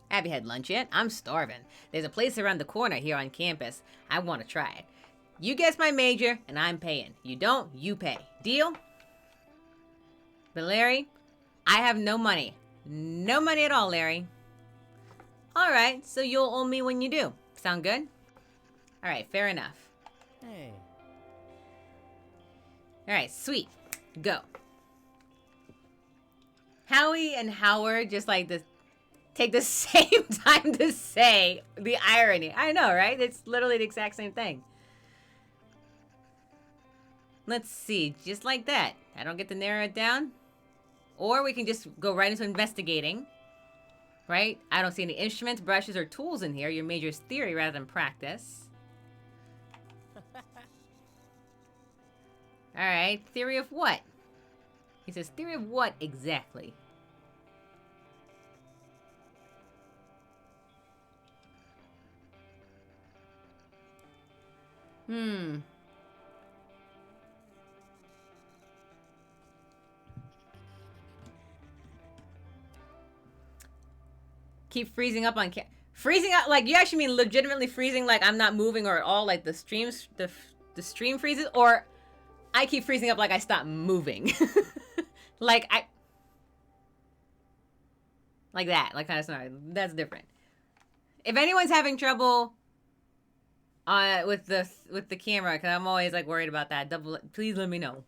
Speaker 2: Have you had lunch yet? I'm starving. There's a place around the corner here on campus. I want to try it. You guess my major, and I'm paying. You don't, you pay. Deal? But Larry, I have no money. No money at all, Larry. All right, so you'll owe me when you do. Sound good? All right, fair enough.
Speaker 3: Hey.
Speaker 2: All right, sweet. Go. Howie and Howard just like this take the same time to say the irony. I know, right? It's literally the exact same thing. Let's see, just like that. I don't get to narrow it down. Or we can just go right into investigating. Right? I don't see any instruments, brushes, or tools in here. Your major is theory rather than practice. Alright, theory of what? He says, theory of what exactly? Keep freezing up on freezing up, like you actually mean legitimately freezing, like I'm not moving or at all, like the streams, the stream freezes, or I keep freezing up like I stop moving. like that, like kind of scenario. That's different. If anyone's having trouble with the camera, because I'm always like worried about that, please let me know.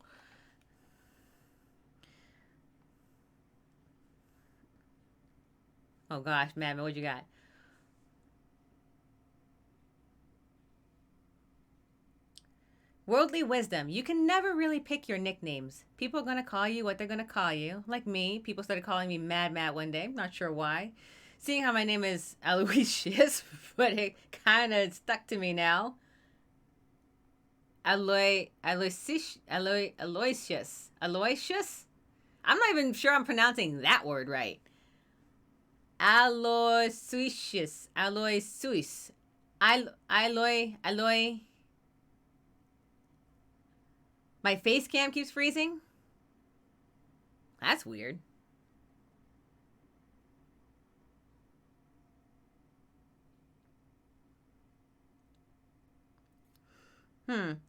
Speaker 2: Oh gosh, Madman, what you got? Worldly wisdom. You can never really pick your nicknames. People are going to call you what they're going to call you. Like me, people started calling me Mad Matt one day. Not sure why. Seeing how my name is Aloysius, but it kind of stuck to me now. Aloysius. I'm not even sure I'm pronouncing that word right. Aloysius. Aloy. My face cam keeps freezing? That's weird. I'm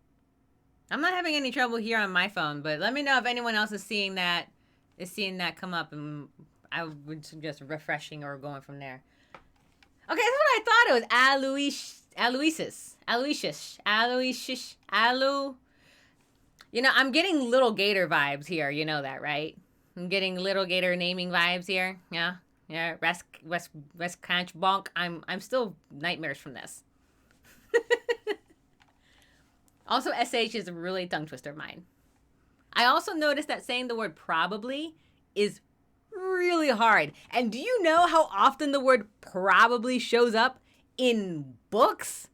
Speaker 2: not having any trouble here on my phone, but let me know if anyone else is seeing that come up, and I would suggest refreshing or going from there. Okay, that's what I thought it was. Aloysius. You know, I'm getting Little Gator vibes here. You know that, right? I'm getting Little Gator naming vibes here. Yeah. West Conch Bonk. I'm still nightmares from this. Also, SH is a really tongue twister of mine. I also noticed that saying the word probably is really hard. And do you know how often the word probably shows up in books?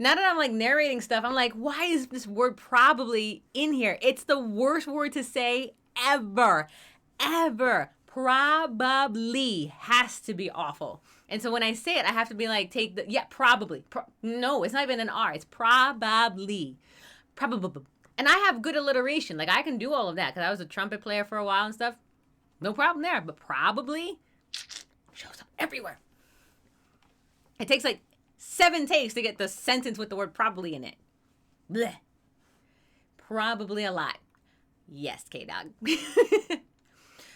Speaker 2: Now that I'm like narrating stuff, I'm like, why is this word probably in here? It's the worst word to say ever. Ever. Probably has to be awful. And so when I say it, I have to be like, probably. No, it's not even an R. It's probably. Probably. And I have good alliteration. Like, I can do all of that because I was a trumpet player for a while and stuff. No problem there. But probably shows up everywhere. It takes like 7 takes to get the sentence with the word probably in it. Blech. Probably a lot. Yes, K-Dog.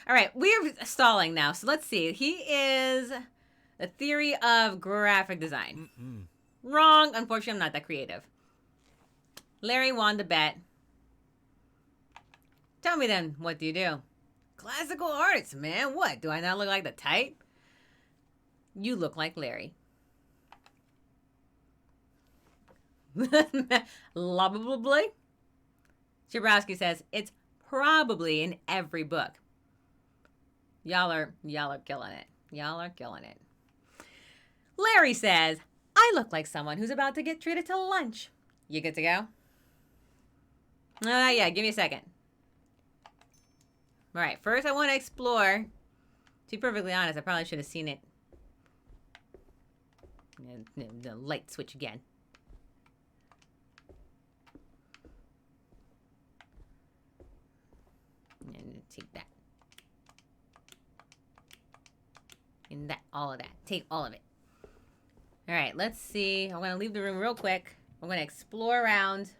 Speaker 2: All right, we're stalling now. So let's see. He is a theory of graphic design. Wrong. Unfortunately, I'm not that creative. Larry won the bet. Tell me then, what do you do? Classical arts, man. What? Do I not look like the type? You look like Larry. Lovably. Jabrowski says, it's probably in every book.
Speaker 1: Y'all are killing it. Y'all are killing it. Larry says, I look like someone who's about to get treated to lunch. You good to go? Yeah, give me a second. All right, first I want to explore. To be perfectly honest, I probably should have seen it. The light switch again. And take that. And that, all of that. Take all of it. All right, let's see. I'm going to leave the room real quick. I'm going to explore around.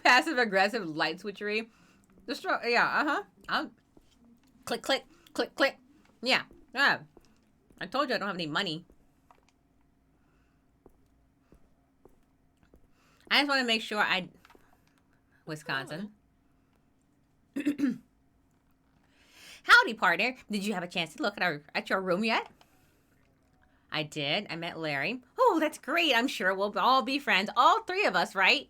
Speaker 1: Passive aggressive light switchery. Yeah, I'll click, click, click, click. Yeah. I told you I don't have any money. I just want to make sure Wisconsin. Howdy, partner. Did you have a chance to look at your room yet? I did. I met Larry. Oh, that's great. I'm sure we'll all be friends. All three of us, right?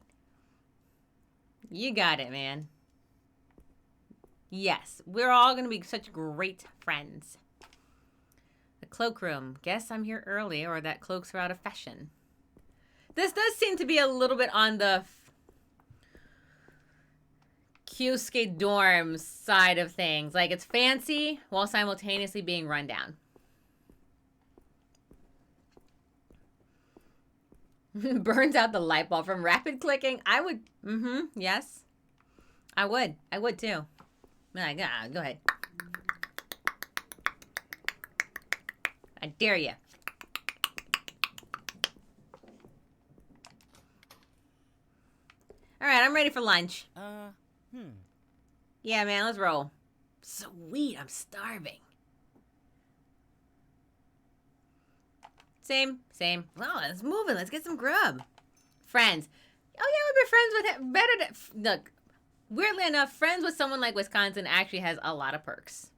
Speaker 1: You got it, man. Yes, we're all going to be such great friends. The cloakroom. Guess I'm here early, or that cloaks are out of fashion. This does seem to be a little bit on the Kyusuke dorm side of things. Like, it's fancy while simultaneously being run down. Burns out the light bulb from rapid clicking. I would, yes. I would too. Like, go ahead. I dare you. All right, I'm ready for lunch. Yeah, man, let's roll. Sweet, I'm starving. Same. Well, let's move it. Let's get some grub. Friends. Oh, yeah, we'll be friends with him. Look, weirdly enough, friends with someone like Wisconsin actually has a lot of perks.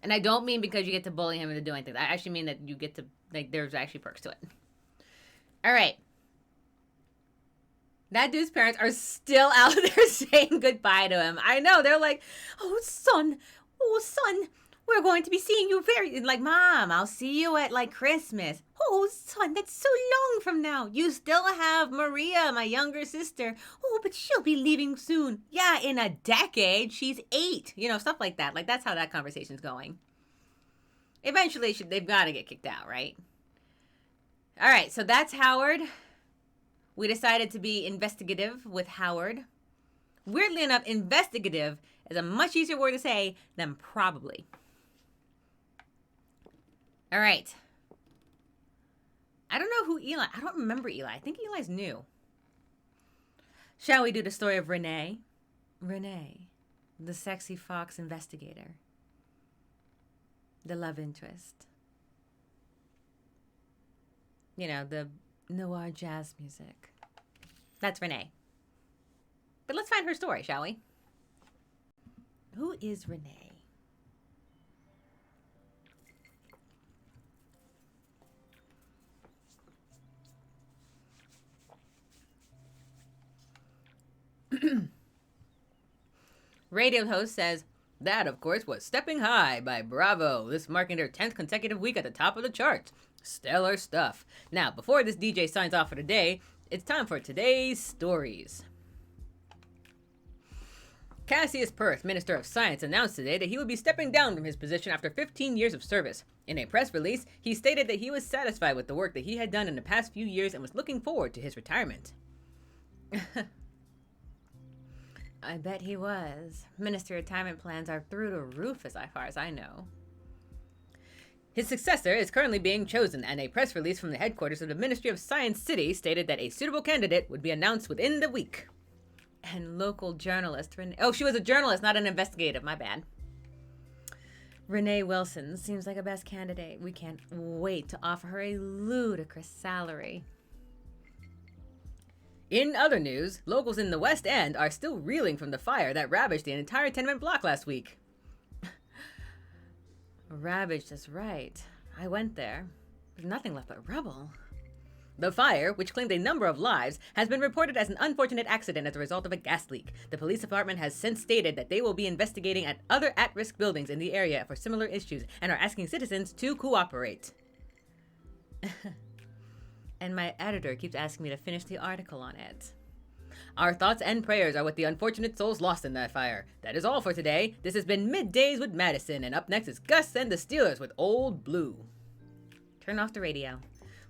Speaker 1: And I don't mean because you get to bully him into doing things. I actually mean that you get to, like, there's actually perks to it. All right. That dude's parents are still out there saying goodbye to him. I know. They're like, oh, son, we're going to be seeing you very, like, Mom, I'll see you at, like, Christmas. Oh, son, that's so long from now. You still have Maria, my younger sister. Oh, but she'll be leaving soon. Yeah, in a decade. She's 8. You know, stuff like that. Like, that's how that conversation's going. Eventually, they've got to get kicked out, right? All right, so that's Howard. We decided to be investigative with Howard. Weirdly enough, investigative is a much easier word to say than probably. All right. I don't know who Eli. I don't remember Eli. I think Eli's new. Shall we do the story of Renee? Renee, the sexy fox investigator. The love interest. You know, the noir jazz music. That's Renee. But let's find her story, shall we? Who is Renee? Radio host says, that, of course, was Stepping High by Bravo, this marking their 10th consecutive week at the top of the charts. Stellar stuff. Now, before this DJ signs off for today, it's time for today's stories. Cassius Perth, Minister of Science, announced today that he would be stepping down from his position after 15 years of service. In a press release, he stated that he was satisfied with the work that he had done in the past few years and was looking forward to his retirement. I bet he was. Minister retirement plans are through the roof as far as I know. His successor is currently being chosen, and a press release from the headquarters of the Ministry of Science City stated that a suitable candidate would be announced within the week. And local journalist... Oh, she was a journalist, not an investigative. My bad.
Speaker 2: Renee Wilson seems like a best candidate. We can't wait to offer her a ludicrous salary.
Speaker 1: In other news, locals in the West End are still reeling from the fire that ravaged the entire tenement block last week.
Speaker 2: Ravaged is right. I went there. There's nothing left but rubble.
Speaker 1: The fire, which claimed a number of lives, has been reported as an unfortunate accident as a result of a gas leak. The police department has since stated that they will be investigating at other at-risk buildings in the area for similar issues and are asking citizens to cooperate.
Speaker 2: And my editor keeps asking me to finish the article on it.
Speaker 1: Our thoughts and prayers are with the unfortunate souls lost in that fire. That is all for today. This has been Middays with Madison, and up next is Gus and the Steelers with Old Blue.
Speaker 2: Turn off the radio.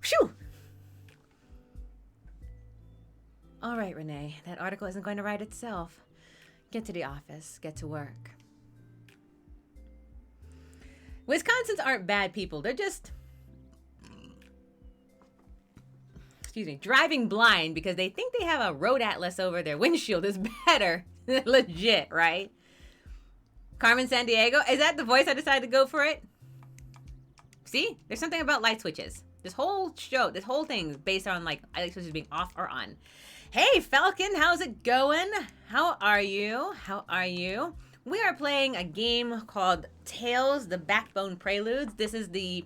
Speaker 1: Phew!
Speaker 2: All right, Renee, that article isn't going to write itself. Get to the office. Get to work.
Speaker 1: Wisconsins aren't bad people. They're just... driving blind because they think they have a road atlas over their windshield is better. Legit, right? Carmen Sandiego, is that the voice I decided to go for it? See? There's something about light switches. This whole show, this whole thing is based on like light switches being off or on. Hey, Falcon, how's it going? How are you? How are you? We are playing a game called Tales, the Backbone Preludes. This is the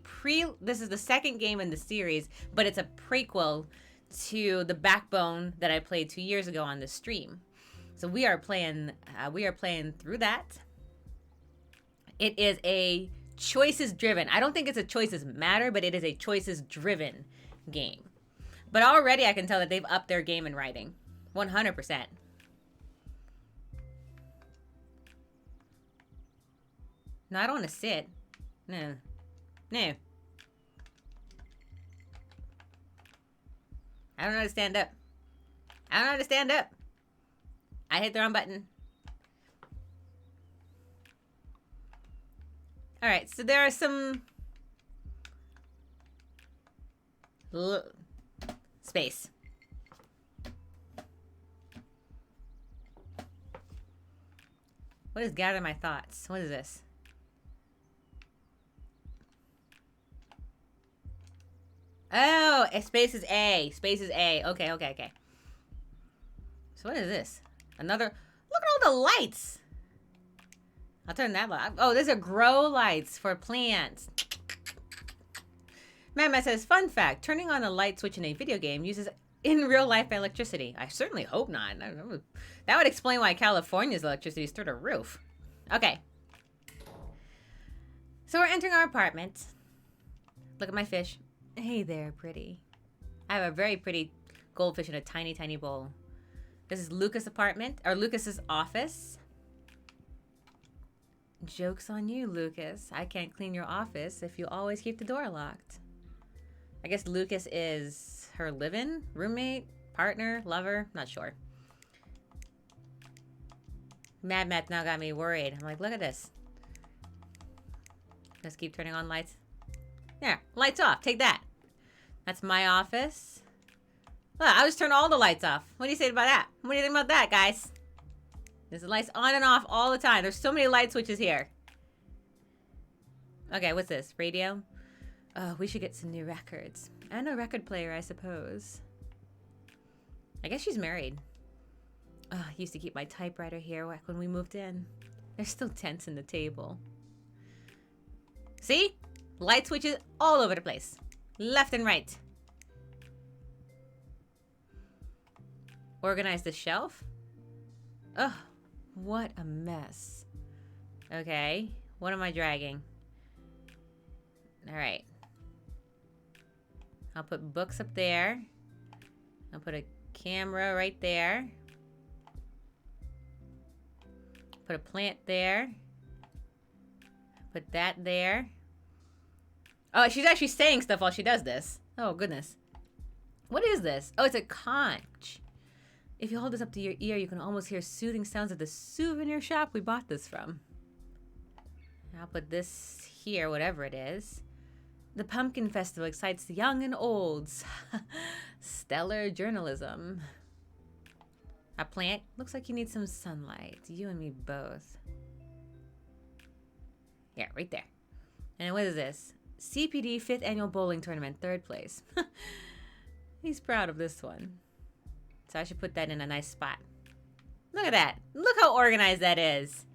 Speaker 1: second game in the series, but it's a prequel to the Backbone that I played 2 years ago on the stream. So we are playing through that. It is a choices driven. I don't think it's a choices matter, but it is a choices driven game. But already I can tell that they've upped their game in writing. 100%. No, I don't want to sit. No. No. I don't know how to stand up. I don't know how to stand up. I hit the wrong button. Alright, so there are some... space. What is gather my thoughts? What is this? Oh, space is A. Space is A. Okay. So what is this? Another... Look at all the lights. I'll turn that light. Oh, these are grow lights for plants. Mama says, fun fact, turning on a light switch in a video game uses in real life electricity. I certainly hope not. That would explain why California's electricity is through the roof. Okay. So we're entering our apartment. Look at my fish. Hey there, pretty. I have a very pretty goldfish in a tiny, tiny bowl. This is Lucas' apartment, or Lucas's office. Joke's on you, Lucas. I can't clean your office if you always keep the door locked. I guess Lucas is her live-in, roommate, partner, lover, not sure. Mad Matt now got me worried. I'm like, look at this. Let's keep turning on lights. There, lights off. Take that. That's my office. Look, I'll just turn all the lights off. What do you say about that? What do you think about that, guys? There's the lights on and off all the time. There's so many light switches here. Okay, what's this? Radio? Oh, we should get some new records. And a record player, I suppose. I guess she's married. Oh, I used to keep my typewriter here when we moved in. There's still dents in the table. See? Light switches all over the place. Left and right. Organize the shelf. Ugh, what a mess. Okay, what am I dragging? Alright. I'll put books up there. I'll put a camera right there. Put a plant there. Put that there. Oh, she's actually saying stuff while she does this. Oh, goodness. What is this? Oh, it's a conch. If you hold this up to your ear, you can almost hear soothing sounds of the souvenir shop we bought this from. I'll put this here, whatever it is. The Pumpkin Festival excites the young and olds. Stellar journalism. A plant. Looks like you need some sunlight. You and me both.
Speaker 2: Here, right there. And what is this? CPD 5th Annual Bowling Tournament, 3rd place. He's proud of this one. So I should put that in a nice spot. Look at that. Look how organized that is.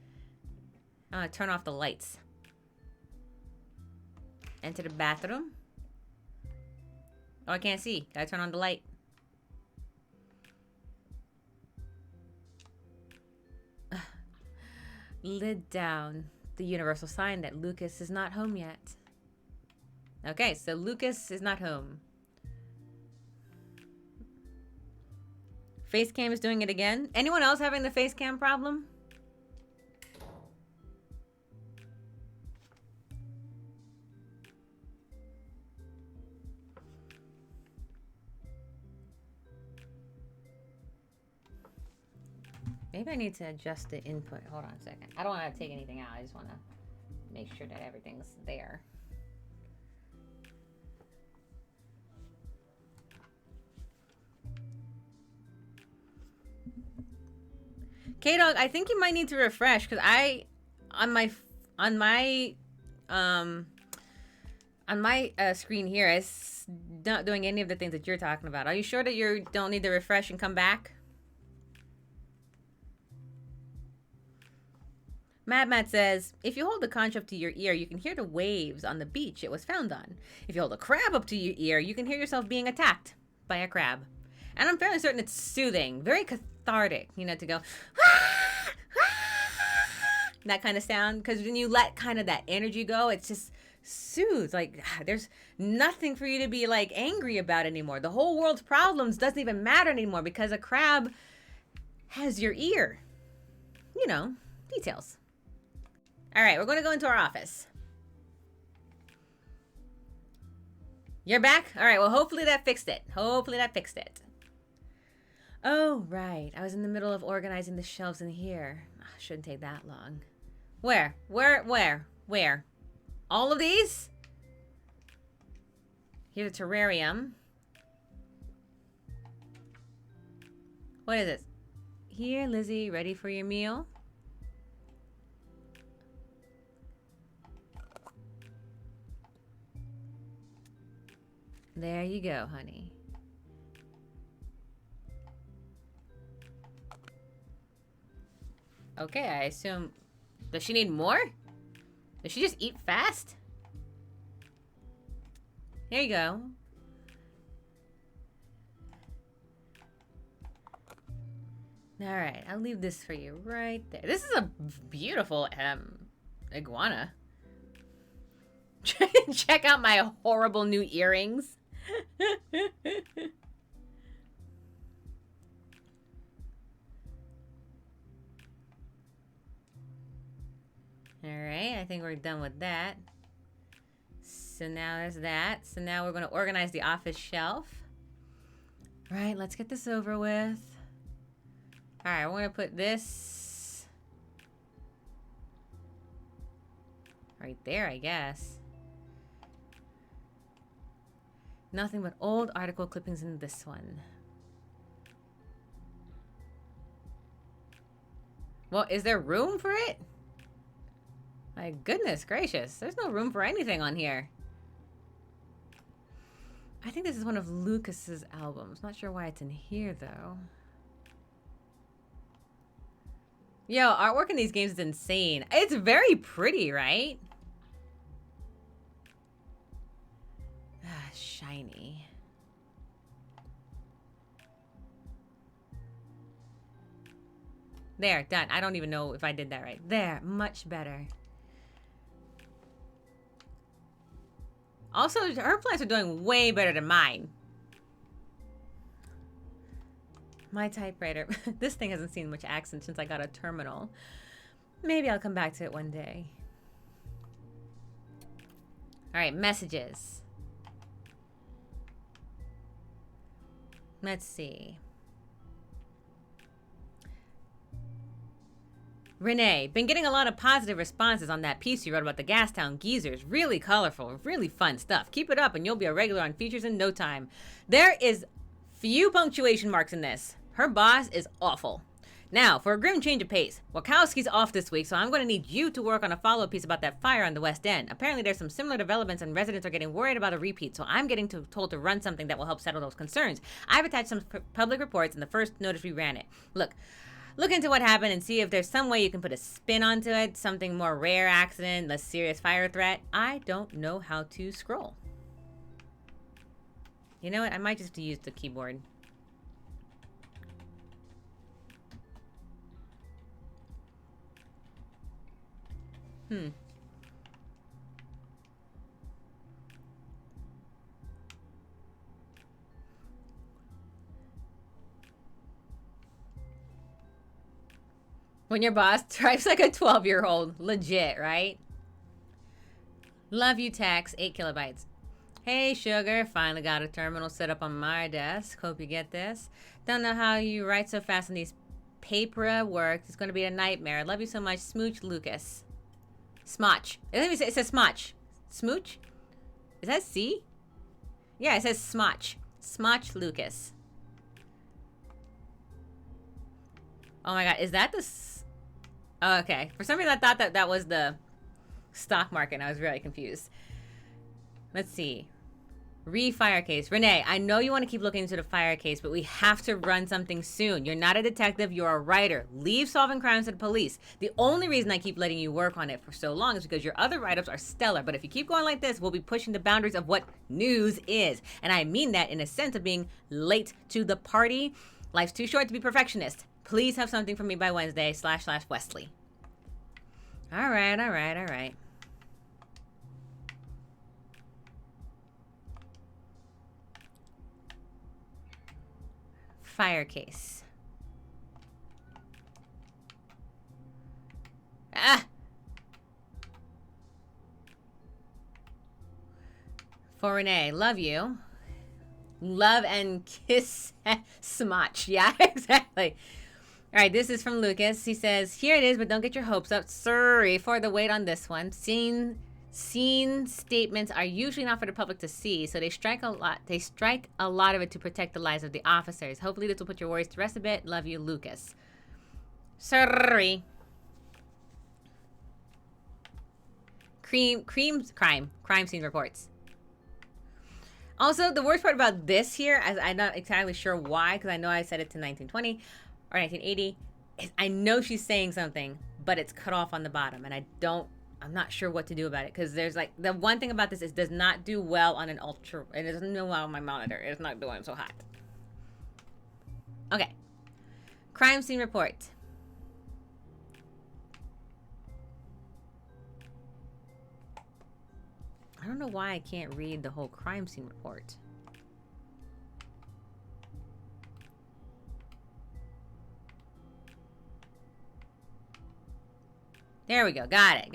Speaker 2: I'm gonna turn off the lights. Enter the bathroom. Oh, I can't see. Gotta turn on the light. Lid down. The universal sign that Lucas is not home yet. Okay, so Lucas is not home. Face cam is doing it again. Anyone else having the face cam problem? Maybe I need to adjust the input. Hold on a second. I don't want to take anything out. I just want to make sure that everything's there. K-Dog, I think you might need to refresh because on my screen here, it's not doing any of the things that you're talking about. Are you sure that you don't need to refresh and come back? Matt says, if you hold the conch up to your ear, you can hear the waves on the beach it was found on. If you hold a crab up to your ear, you can hear yourself being attacked by a crab. And I'm fairly certain it's soothing, very cathartic, you know, to go, that kind of sound. Because when you let kind of that energy go, it's just soothes. Like, there's nothing for you to be, like, angry about anymore. The whole world's problems doesn't even matter anymore because a crab has your ear. You know, details. All right, we're going to go into our office. You're back? All right, well, hopefully that fixed it. Hopefully that fixed it. Oh, right. I was in the middle of organizing the shelves in here. Shouldn't take that long. Where? All of these? Here's a terrarium. What is this? Here, Lizzie, ready for your meal? There you go, honey. Okay, I assume... Does she need more? Does she just eat fast? Here you go. Alright, I'll leave this for you right there. This is a beautiful iguana. Check out my horrible new earrings. Alright, I think we're done with that. So now there's that. So now we're going to organize the office shelf. Alright, let's get this over with. Alright, we're going to put this right there, I guess. Nothing but old article clippings in this one. Well, is there room for it? My goodness gracious. There's no room for anything on here. I think this is one of Lucas's albums. Not sure why it's in here, though. Yo, artwork in these games is insane. It's very pretty, right? Shiny. There, done. I don't even know if I did that right. There, much better. Also, her plants are doing way better than mine. My typewriter. This thing hasn't seen much action since I got a terminal. Maybe I'll come back to it one day. Alright, messages. Let's see. Renee, been getting a lot of positive responses on that piece you wrote about the Gastown geezers. Really colorful, really fun stuff. Keep it up and you'll be a regular on features in no time. There is few punctuation marks in this. Her boss is awful. Now, for a grim change of pace, Wachowski's off this week, so I'm going to need you to work on a follow-up piece about that fire on the West End. Apparently, there's some similar developments, and residents are getting worried about a repeat, so I'm getting told to run something that will help settle those concerns. I've attached some public reports, and the first notice we ran it. Look into what happened and see if there's some way you can put a spin onto it, something more rare accident, less serious fire threat. I don't know how to scroll. You know what? I might just have to use the keyboard. When your boss types like a 12-year-old. Legit, right? Love you, Tax. 8 kilobytes. Hey, sugar. Finally got a terminal set up on my desk. Hope you get this. Don't know how you write so fast on these paperwork. It's going to be a nightmare. Love you so much. Smooch Lucas. Smotch. It says smotch. Smooch? Is that C? Yeah, it says smotch. Smotch Lucas. Oh my god, is that the... Oh, okay. For some reason, I thought that was the stock market, and I was really confused. Let's see. Re-fire case. Renee, I know you want to keep looking into the fire case, but we have to run something soon. You're not a detective, you're a writer. Leave solving crimes to the police. The only reason I keep letting you work on it for so long is because your other write-ups are stellar, but if you keep going like this, we'll be pushing the boundaries of what news is. And I mean that in a sense of being late to the party. Life's too short to be perfectionist. Please have something for me by Wednesday, / Wesley. All right. Fire case. For Renee, love you. Love and kiss smotch. Yeah, exactly. All right, this is from Lucas. He says, here it is, but don't get your hopes up. Sorry for the wait on this one. Scene statements are usually not for the public to see, so they strike a lot of it to protect the lives of the officers. Hopefully this will put your worries to rest a bit. Love you, Lucas. Sorry. Crime scene reports. Also, the worst part about this here, as I'm not entirely sure why, because I know I set it to 1920 or 1980, is I know she's saying something, but it's cut off on the bottom, and I'm not sure what to do about it, because there's like, the one thing about this is it does not do well on an ultra, it doesn't do well on my monitor. It's not doing so hot. Okay. Crime scene report. I don't know why I can't read the whole crime scene report. There we go. Got it.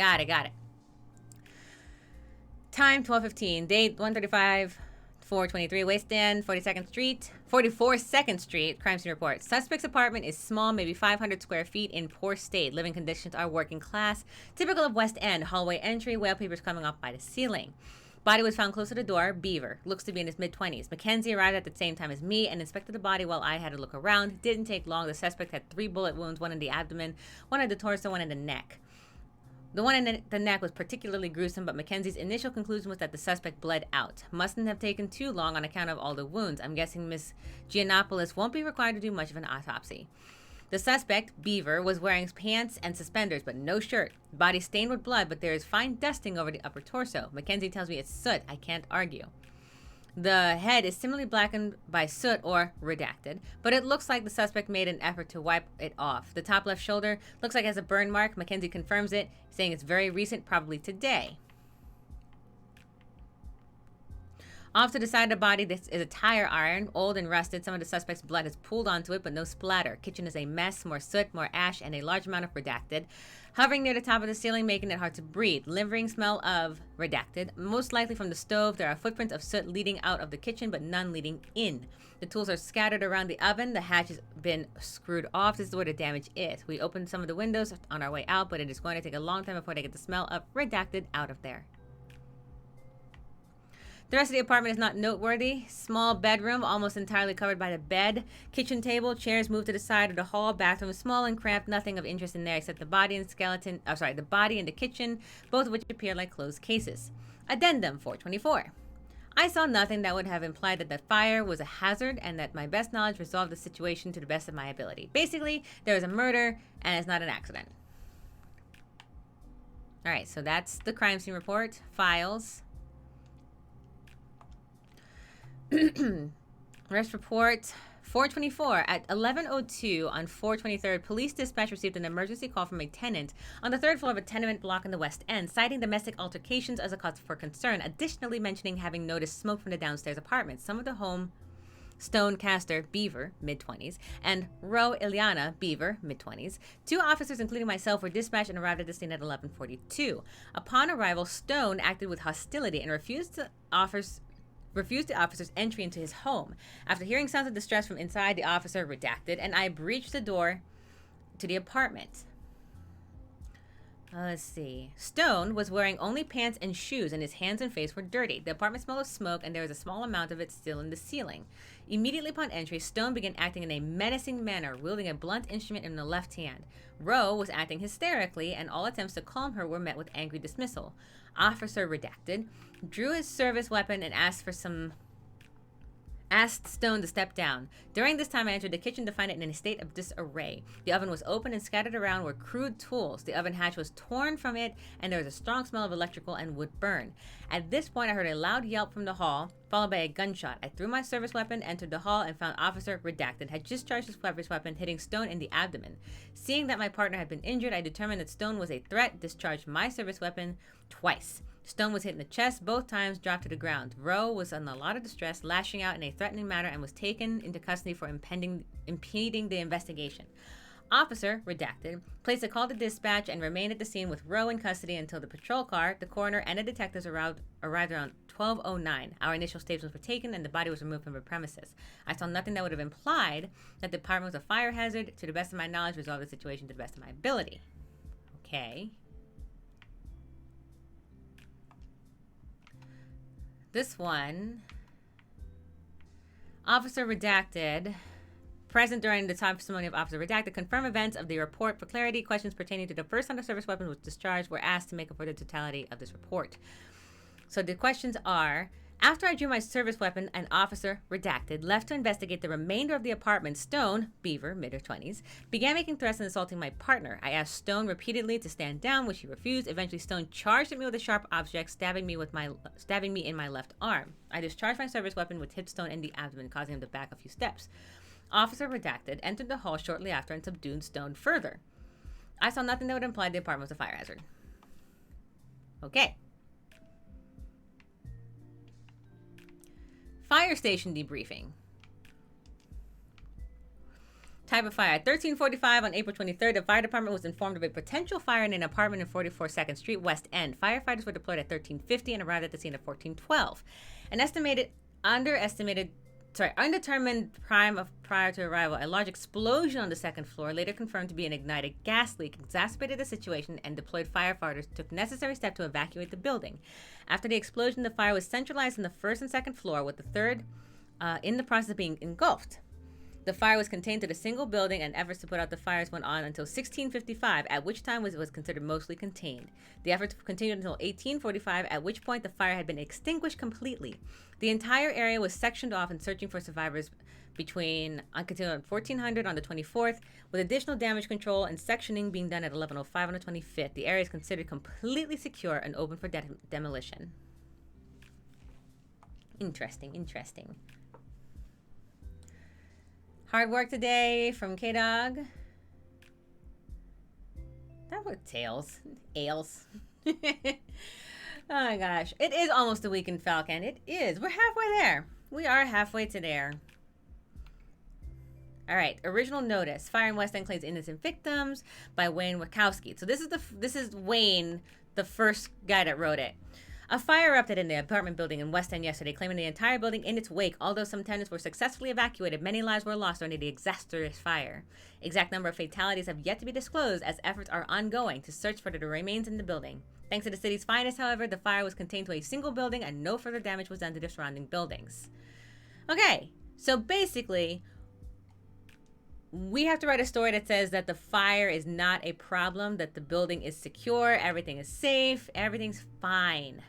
Speaker 2: Time 12:15. Date 135. 423 West End, 44th Street. Crime scene report. Suspect's apartment is small, maybe 500 square feet, in poor state. Living conditions are working class. Typical of West End. Hallway entry, wallpapers coming off by the ceiling. Body was found close to the door. Beaver. Looks to be in his mid-20s. Mackenzie arrived at the same time as me and inspected the body while I had a look around. Didn't take long. The suspect had 3 bullet wounds, one in the abdomen, one in the torso, one in the neck. The one in the neck was particularly gruesome, but Mackenzie's initial conclusion was that the suspect bled out. Mustn't have taken too long on account of all the wounds. I'm guessing Miss Giannopoulos won't be required to do much of an autopsy. The suspect, Beaver, was wearing pants and suspenders, but no shirt. Body stained with blood, but there is fine dusting over the upper torso. Mackenzie tells me it's soot. I can't argue. The head is similarly blackened by soot or redacted, but it looks like the suspect made an effort to wipe it off. The top left shoulder looks like it has a burn mark. Mackenzie confirms it, saying it's very recent, probably today. Off to the side of the body, this is a tire iron, old and rusted. Some of the suspect's blood has pooled onto it, but no splatter. Kitchen is a mess, more soot, more ash, and a large amount of redacted. Hovering near the top of the ceiling, making it hard to breathe. Lingering smell of redacted, most likely from the stove. There are footprints of soot leading out of the kitchen, but none leading in. The tools are scattered around the oven. The hatch has been screwed off. This is where the damage is. We opened some of the windows on our way out, but it is going to take a long time before they get the smell of redacted out of there. The rest of the apartment is not noteworthy. Small bedroom, almost entirely covered by the bed. Kitchen table, chairs moved to the side of the hall. Bathroom is small and cramped. Nothing of interest in there except the body and skeleton. The body and the kitchen, both of which appear like closed cases. Addendum 424. I saw nothing that would have implied that the fire was a hazard and that my best knowledge resolved the situation to the best of my ability. Basically, there was a murder and it's not an accident. All right, so that's the crime scene report. Files. Arrest report 424 at 11:02 on 4/23rd. Police dispatch received an emergency call from a tenant on the third floor of a tenement block in the West End, citing domestic altercations as a cause for concern. Additionally, mentioning having noticed smoke from the downstairs apartment. Some of the home Stonecaster, Beaver, mid-20s, and Roe Ileana, Beaver, mid-20s. 2 officers, including myself, were dispatched and arrived at the scene at 11:42. Upon arrival, Stone acted with hostility and refused the officer's entry into his home. After hearing sounds of distress from inside, the officer redacted, and I breached the door to the apartment. Let's see. Stone was wearing only pants and shoes, and his hands and face were dirty. The apartment smelled of smoke, and there was a small amount of it still in the ceiling. Immediately upon entry, Stone began acting in a menacing manner, wielding a blunt instrument in the left hand. Roe was acting hysterically, and all attempts to calm her were met with angry dismissal. Officer redacted drew his service weapon and asked Stone to step down. During this time, I entered the kitchen to find it in a state of disarray. The oven was open and scattered around were crude tools. The oven hatch was torn from it, and there was a strong smell of electrical and wood burn. At this point, I heard a loud yelp from the hall, followed by a gunshot. I threw my service weapon, entered the hall, and found Officer redacted had discharged his service weapon, hitting Stone in the abdomen. Seeing that my partner had been injured, I determined that Stone was a threat, discharged my service weapon twice. Stone was hit in the chest both times, dropped to the ground. Roe was in a lot of distress, lashing out in a threatening manner, and was taken into custody for impeding the investigation. Officer, redacted, placed a call to dispatch and remained at the scene with Roe in custody until the patrol car, the coroner, and the detectives arrived around 12:09. Our initial statements were taken and the body was removed from the premises. I saw nothing that would have implied that the apartment was a fire hazard. To the best of my knowledge, resolved the situation to the best of my ability. Okay. This one, Officer redacted, present during the testimony of Officer redacted, confirm events of the report. For clarity, questions pertaining to the first time the service weapon was discharged were asked to make up for the totality of this report. So the questions are, after I drew my service weapon, an officer, redacted, left to investigate the remainder of the apartment. Stone, Beaver, mid-20s, began making threats and assaulting my partner. I asked Stone repeatedly to stand down, which he refused. Eventually, Stone charged at me with a sharp object, stabbing me in my left arm. I discharged my service weapon, which hit Stone in the abdomen, causing him to back a few steps. Officer redacted entered the hall shortly after and subdued Stone further. I saw nothing that would imply the apartment was a fire hazard. Okay. Fire station debriefing. Type of fire. At 13:45 on April 23rd, the fire department was informed of a potential fire in an apartment in 44 2nd Street, West End. Firefighters were deployed at 13:50 and arrived at the scene at 14:12. An undetermined prior to arrival, a large explosion on the second floor, later confirmed to be an ignited gas leak, exacerbated the situation, and deployed firefighters took necessary steps to evacuate the building. After the explosion, the fire was centralized in the first and second floor, with the third in the process of being engulfed. The fire was contained to the single building, and efforts to put out the fires went on until 16:55, at which time it was considered mostly contained. The efforts continued until 18:45, at which point the fire had been extinguished completely. The entire area was sectioned off and searching for survivors continued on 1400 on the 24th, with additional damage control and sectioning being done at 11:05 on the 25th. The area is considered completely secure and open for demolition. Interesting. Hard work today from K-Dog. That was ales. Oh my gosh. It is almost a week in Falcon. It is. We're halfway there. We are halfway to there. All right. Original notice. Fire in West End claims innocent victims by Wayne Wachowski. So this is Wayne, the first guy that wrote it. A fire erupted in the apartment building in West End yesterday, claiming the entire building in its wake. Although some tenants were successfully evacuated, many lives were lost during the disastrous fire. Exact number of fatalities have yet to be disclosed as efforts are ongoing to search for the remains in the building. Thanks to the city's finest, however, the fire was contained to a single building and no further damage was done to the surrounding buildings. Okay, so basically, we have to write a story that says that the fire is not a problem, that the building is secure, everything is safe, everything's fine.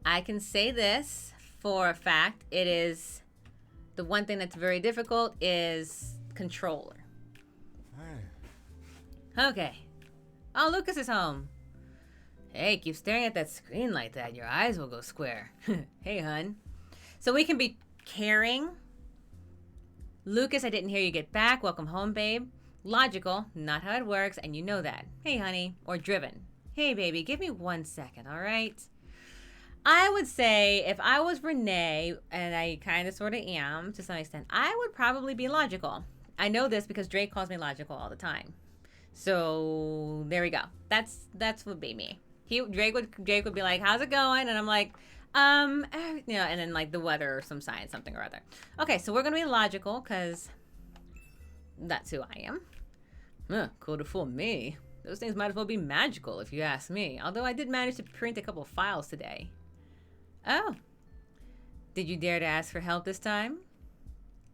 Speaker 2: I can say this for a fact. It is the one thing that's very difficult is controller. Okay. Oh, Lucas is home. Hey, keep staring at that screen like that. Your eyes will go square. Hey, hun. So we can be caring. Lucas, I didn't hear you get back. Welcome home, babe. Logical, not how it works, and you know that. Hey, honey. Or driven. Hey, baby, give me 1 second, all right? I would say if I was Renee, and I kind of sort of am to some extent, I would probably be logical. I know this because Drake calls me logical all the time. So there we go. That's would be me. Drake would be like, "How's it going?" And I'm like, and then like the weather or some science, something or other. Okay, so we're gonna be logical because that's who I am. Cool to fool me. Those things might as well be magical if you ask me. Although I did manage to print a couple of files today. Oh, did you dare to ask for help this time?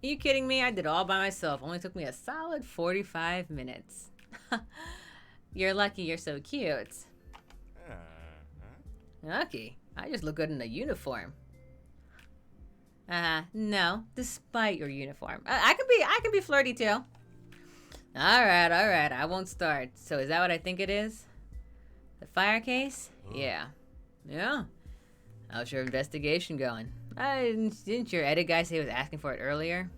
Speaker 2: Are you kidding me? I did it all by myself. Only took me a solid 45 minutes. You're lucky you're so cute. Lucky? I just look good in a uniform. No, despite your uniform. I can be flirty too. Alright, I won't start. So is that what I think it is? The fire case? Yeah. How's your investigation going? Didn't your edit guy say he was asking for it earlier?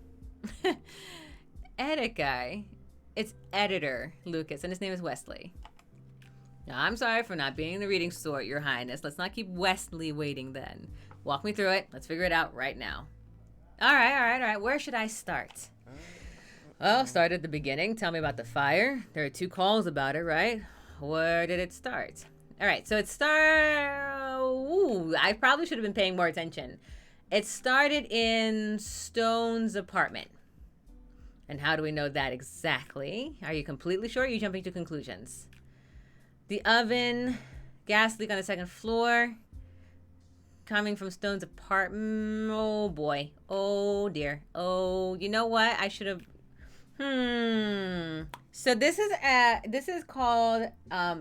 Speaker 2: Edit guy? It's editor, Lucas, and his name is Wesley. Now, I'm sorry for not being in the reading sort, Your Highness. Let's not keep Wesley waiting then. Walk me through it. Let's figure it out right now. All right. Where should I start? Well, start at the beginning. Tell me about the fire. There are 2 calls about it, right? Where did it start? All right, so I probably should have been paying more attention. It started in Stone's apartment. And how do we know that exactly? Are you completely sure or are you jumping to conclusions? The oven, gas leak on the 2nd floor, coming from Stone's apartment. Oh boy. Oh dear. Oh, you know what? I should have. So this is called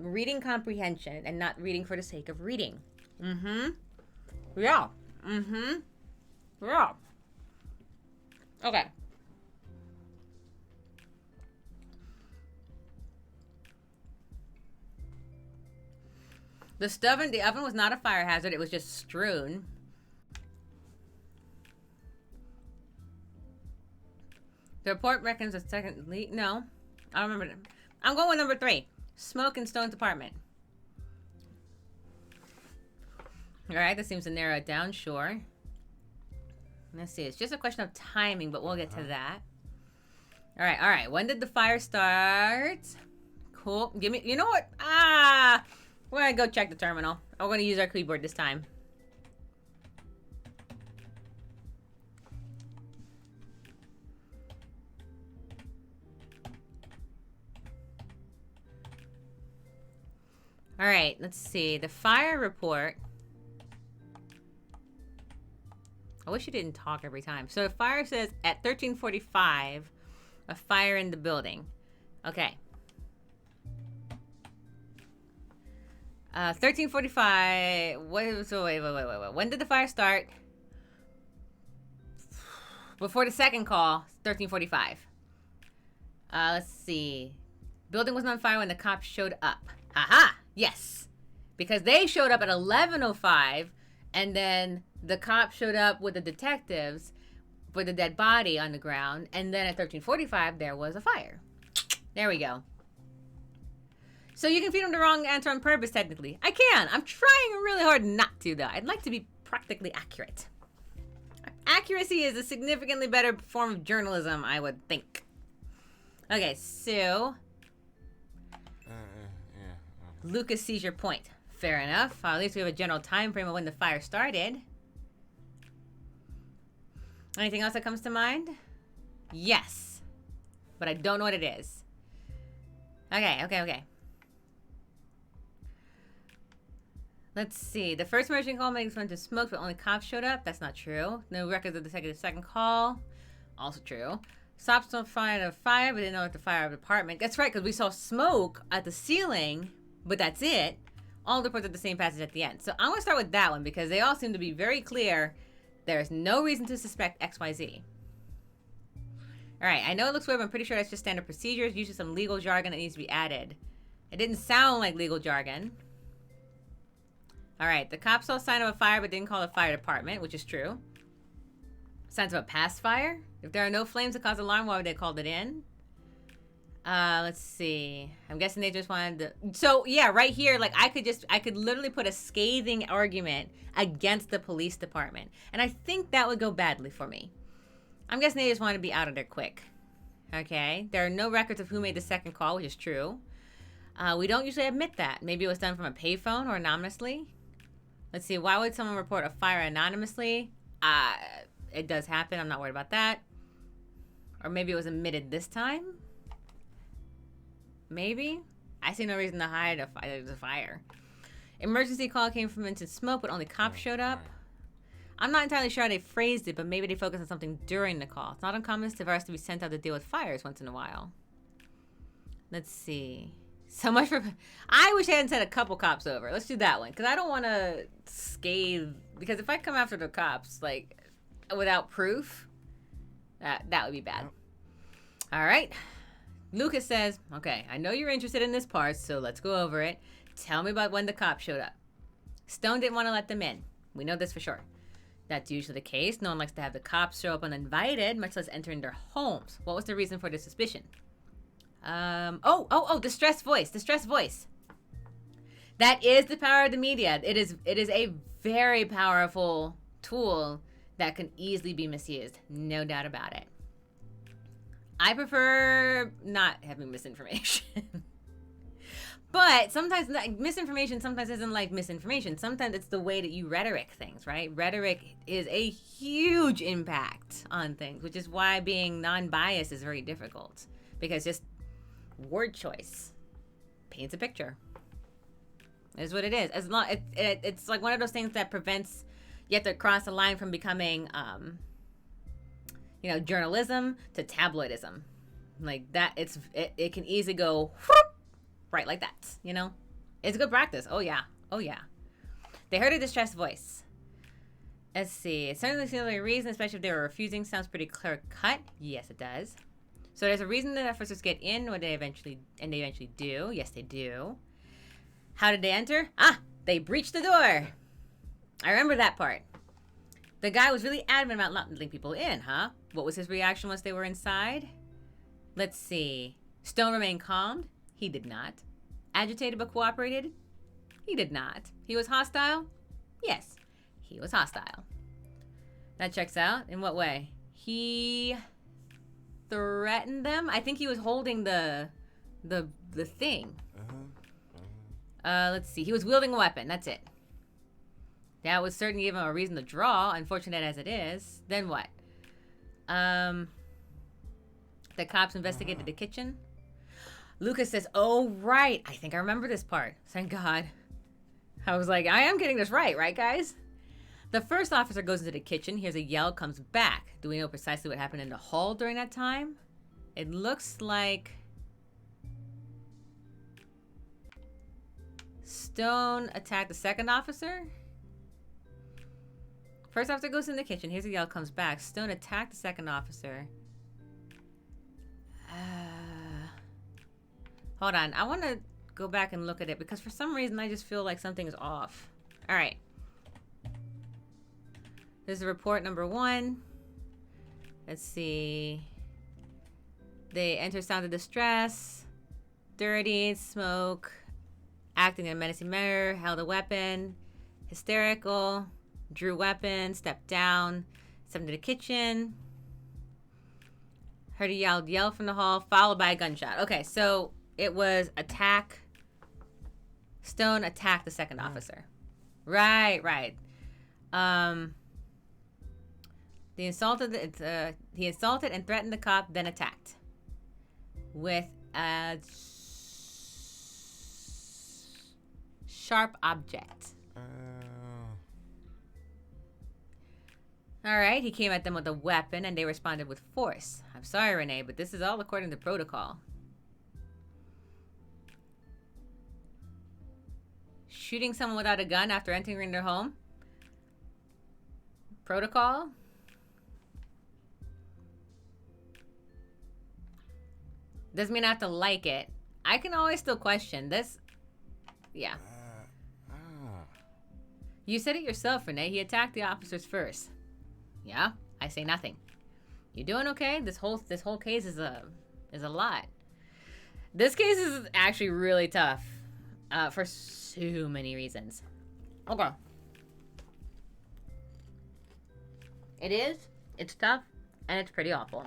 Speaker 2: reading comprehension and not reading for the sake of reading. Yeah. Yeah. Okay. The oven was not a fire hazard. It was just strewn. The report reckons a second leak. No, I don't remember. I'm going with number 3. Smoke in Stone's apartment. All right, that seems to narrow it down. Sure. Let's see. It's just a question of timing, but we'll get to that. All right. When did the fire start? Cool. Give me. You know what? We're gonna go check the terminal. We're gonna use our keyboard this time. All right, let's see. The fire report. I wish you didn't talk every time. So the fire says at 13:45, a fire in the building. Okay. 13:45. Wait. When did the fire start? Before the second call, 13:45. Let's see. Building was on fire when the cops showed up. Aha! Yes. Because they showed up at 11:05, and then the cops showed up with the detectives with the dead body on the ground, and then at 13:45 there was a fire. There we go. So you can feed them the wrong answer on purpose, technically. I can. I'm trying really hard not to, though. I'd like to be practically accurate. Accuracy is a significantly better form of journalism, I would think. Okay, so... Lucas sees your point. Fair enough. At least we have a general time frame of when the fire started. Anything else that comes to mind? Yes. But I don't know what it is. Okay. Let's see. The first emergency call makes went to smoke, but only cops showed up. That's not true. No records of the second call. Also true. Stops don't find a fire, but didn't know at the fire department. That's right, because we saw smoke at the ceiling, but that's it. All the reports at the same passage at the end. So I'm going to start with that one because they all seem to be very clear. There's no reason to suspect XYZ. All right, I know it looks weird, but I'm pretty sure that's just standard procedures. Usually some legal jargon that needs to be added. It didn't sound like legal jargon. All right, the cops saw a sign of a fire, but didn't call the fire department, which is true. Signs of a past fire. If there are no flames that cause alarm, why would they called it in? Let's see. I'm guessing they just wanted to... So, yeah, right here, like, I could literally put a scathing argument against the police department. And I think that would go badly for me. I'm guessing they just wanted to be out of there quick. Okay? There are no records of who made the second call, which is true. We don't usually admit that. Maybe it was done from a payphone or anonymously. Let's see. Why would someone report a fire anonymously? It does happen. I'm not worried about that. Or maybe it was admitted this time. Maybe. I see no reason to hide a fire. Emergency call came from into smoke, but only cops showed up. I'm not entirely sure how they phrased it, but maybe they focused on something during the call. It's not uncommon for us to be sent out to deal with fires once in a while. Let's see. So much for... I wish I hadn't sent a couple cops over. Let's do that one. Because I don't want to scathe... Because if I come after the cops, like, without proof, that would be bad. All right. Lucas says, okay, I know you're interested in this part, so let's go over it. Tell me about when the cops showed up. Stone didn't want to let them in. We know this for sure. That's usually the case. No one likes to have the cops show up uninvited, much less enter in their homes. What was the reason for the suspicion? Distressed voice. That is the power of the media. It is a very powerful tool that can easily be misused. No doubt about it. I prefer not having misinformation. But sometimes misinformation sometimes isn't like misinformation. Sometimes it's the way that you rhetoric things, right? Rhetoric is a huge impact on things, which is why being non-biased is very difficult. Because just word choice paints a picture. Is what it is. As long it's like one of those things that prevents you have to cross the line from becoming journalism to tabloidism. Like that it can easily go whoop, right like that, you know? It's good practice. Oh yeah. They heard a distressed voice. Let's see. It certainly seems like a reason, especially if they were refusing. Sounds pretty clear cut. Yes, it does. So there's a reason that officers get in, or they eventually do. Yes, they do. How did they enter? They breached the door. I remember that part. The guy was really adamant about not letting people in, huh? What was his reaction once they were inside? Let's see. Stone remained calm. He did not. Agitated but cooperated? He did not. He was hostile? Yes, he was hostile. That checks out. In what way? He threatened them? I think he was holding the thing. Let's see. He was wielding a weapon. That's it. That would certainly give him a reason to draw, unfortunate as it is. Then what? The cops investigated the kitchen. Lucas says, oh, right. I think I remember this part. Thank God. I was like, I am getting this right, guys? The first officer goes into the kitchen, hears a yell, comes back. Do we know precisely what happened in the hall during that time? It looks like Stone attacked the second officer. First officer goes in the kitchen, hears a yell, comes back. Stone attacked the second officer. Hold on. I want to go back and look at it because for some reason I just feel like something is off. All right. This is report number 1. Let's see. They enter sound of distress. Dirty, smoke. Acting in a menacing manner. Held a weapon. Hysterical. Drew weapon. Stepped down. Stepped into the kitchen. Heard a yell from the hall, followed by a gunshot. Okay, so it was attack, Stone attacked the second officer. Right. He insulted and threatened the cop, then attacked with a sharp object. All right, he came at them with a weapon and they responded with force. I'm sorry, Renee, but this is all according to protocol. Shooting someone without a gun after entering their home? Protocol? Doesn't mean I have to like it. I can always still question this. Yeah. You said it yourself, Renee. He attacked the officers first. Yeah, I say nothing. You doing okay? This whole case is a lot. This case is actually really tough, for so many reasons. Okay. It is. It's tough, and it's pretty awful.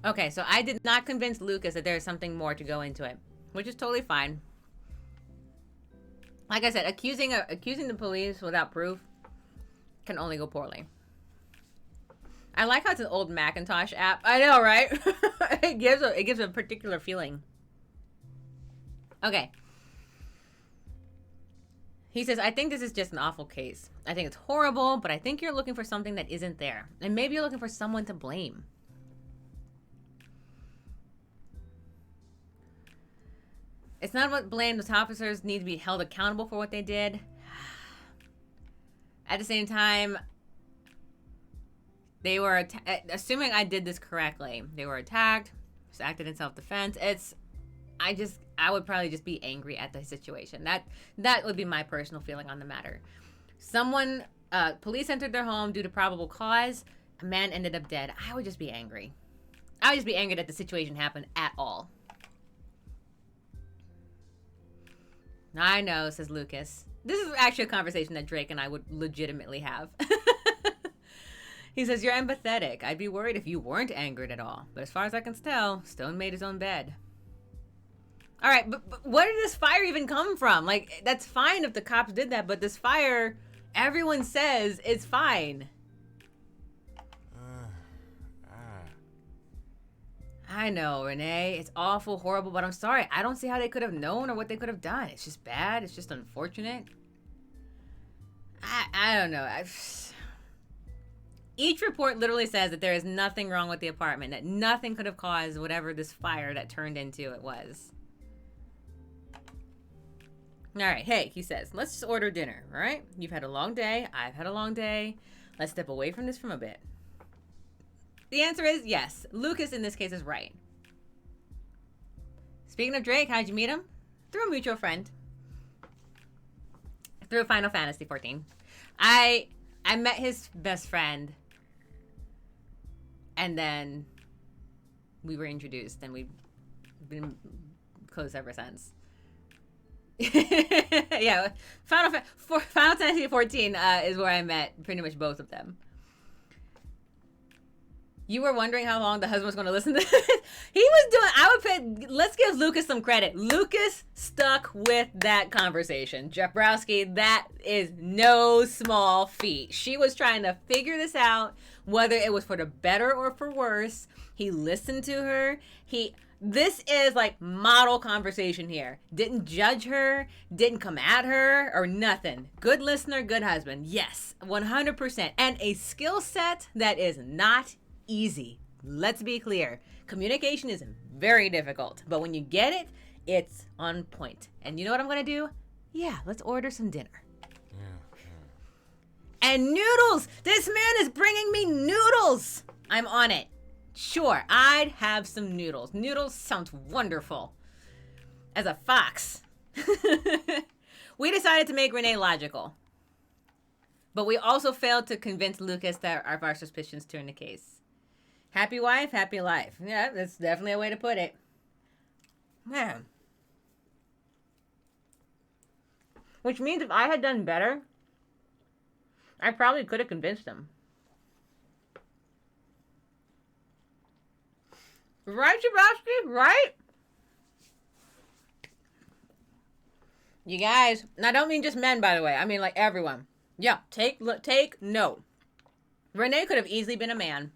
Speaker 2: Okay, so I did not convince Lucas that there's something more to go into it, which is totally fine. Like I said, accusing the police without proof can only go poorly. I like how it's an old Macintosh app. I know, right? it gives a particular feeling. Okay. He says, I think this is just an awful case. I think it's horrible, but I think you're looking for something that isn't there. And maybe you're looking for someone to blame. It's not what blame. Those officers need to be held accountable for what they did. At the same time, they were, assuming I did this correctly, they were attacked, just acted in self-defense. I would probably just be angry at the situation. That would be my personal feeling on the matter. Police entered their home due to probable cause. A man ended up dead. I would just be angry. I would just be angry that the situation happened at all. I know, says Lucas. This is actually a conversation that Drake and I would legitimately have. He says, you're empathetic. I'd be worried if you weren't angered at all. But as far as I can tell, Stone made his own bed. All right, but where did this fire even come from? Like, that's fine if the cops did that, but this fire, everyone says it's fine. I know, Renee. It's awful, horrible, but I'm sorry. I don't see how they could have known or what they could have done. It's just bad. It's just unfortunate. I don't know. Each report literally says that there is nothing wrong with the apartment, that nothing could have caused whatever this fire that turned into it was. All right, hey, he says, let's just order dinner, all right? You've had a long day. I've had a long day. Let's step away from this for a bit. The answer is yes. Lucas, in this case, is right. Speaking of Drake, how'd you meet him? Through a mutual friend. Through Final Fantasy 14. I met his best friend. And then we were introduced, and we've been close ever since. Yeah, Final Fantasy 14 is where I met pretty much both of them. You were wondering how long the husband was going to listen to this? Let's give Lucas some credit. Lucas stuck with that conversation. Jeff Browski, that is no small feat. She was trying to figure this out, whether it was for the better or for worse. He listened to her. This is like model conversation here. Didn't judge her, didn't come at her or nothing. Good listener, good husband. Yes, 100%. And a skill set that is not easy. Let's be clear. Communication is very difficult, but when you get it, it's on point. And you know what I'm going to do? Yeah, let's order some dinner. And noodles! This man is bringing me noodles! I'm on it. Sure, I'd have some noodles. Noodles sounds wonderful. As a fox. We decided to make Renee logical. But we also failed to convince Lucas that our suspicions turned the case. Happy wife, happy life. Yeah, that's definitely a way to put it. Man. Which means if I had done better,
Speaker 1: I probably could have convinced him. Right, Sebastian? Right? You guys, and I don't mean just men, by the way. I mean like everyone. Yeah, take note. Renee could have easily been a man.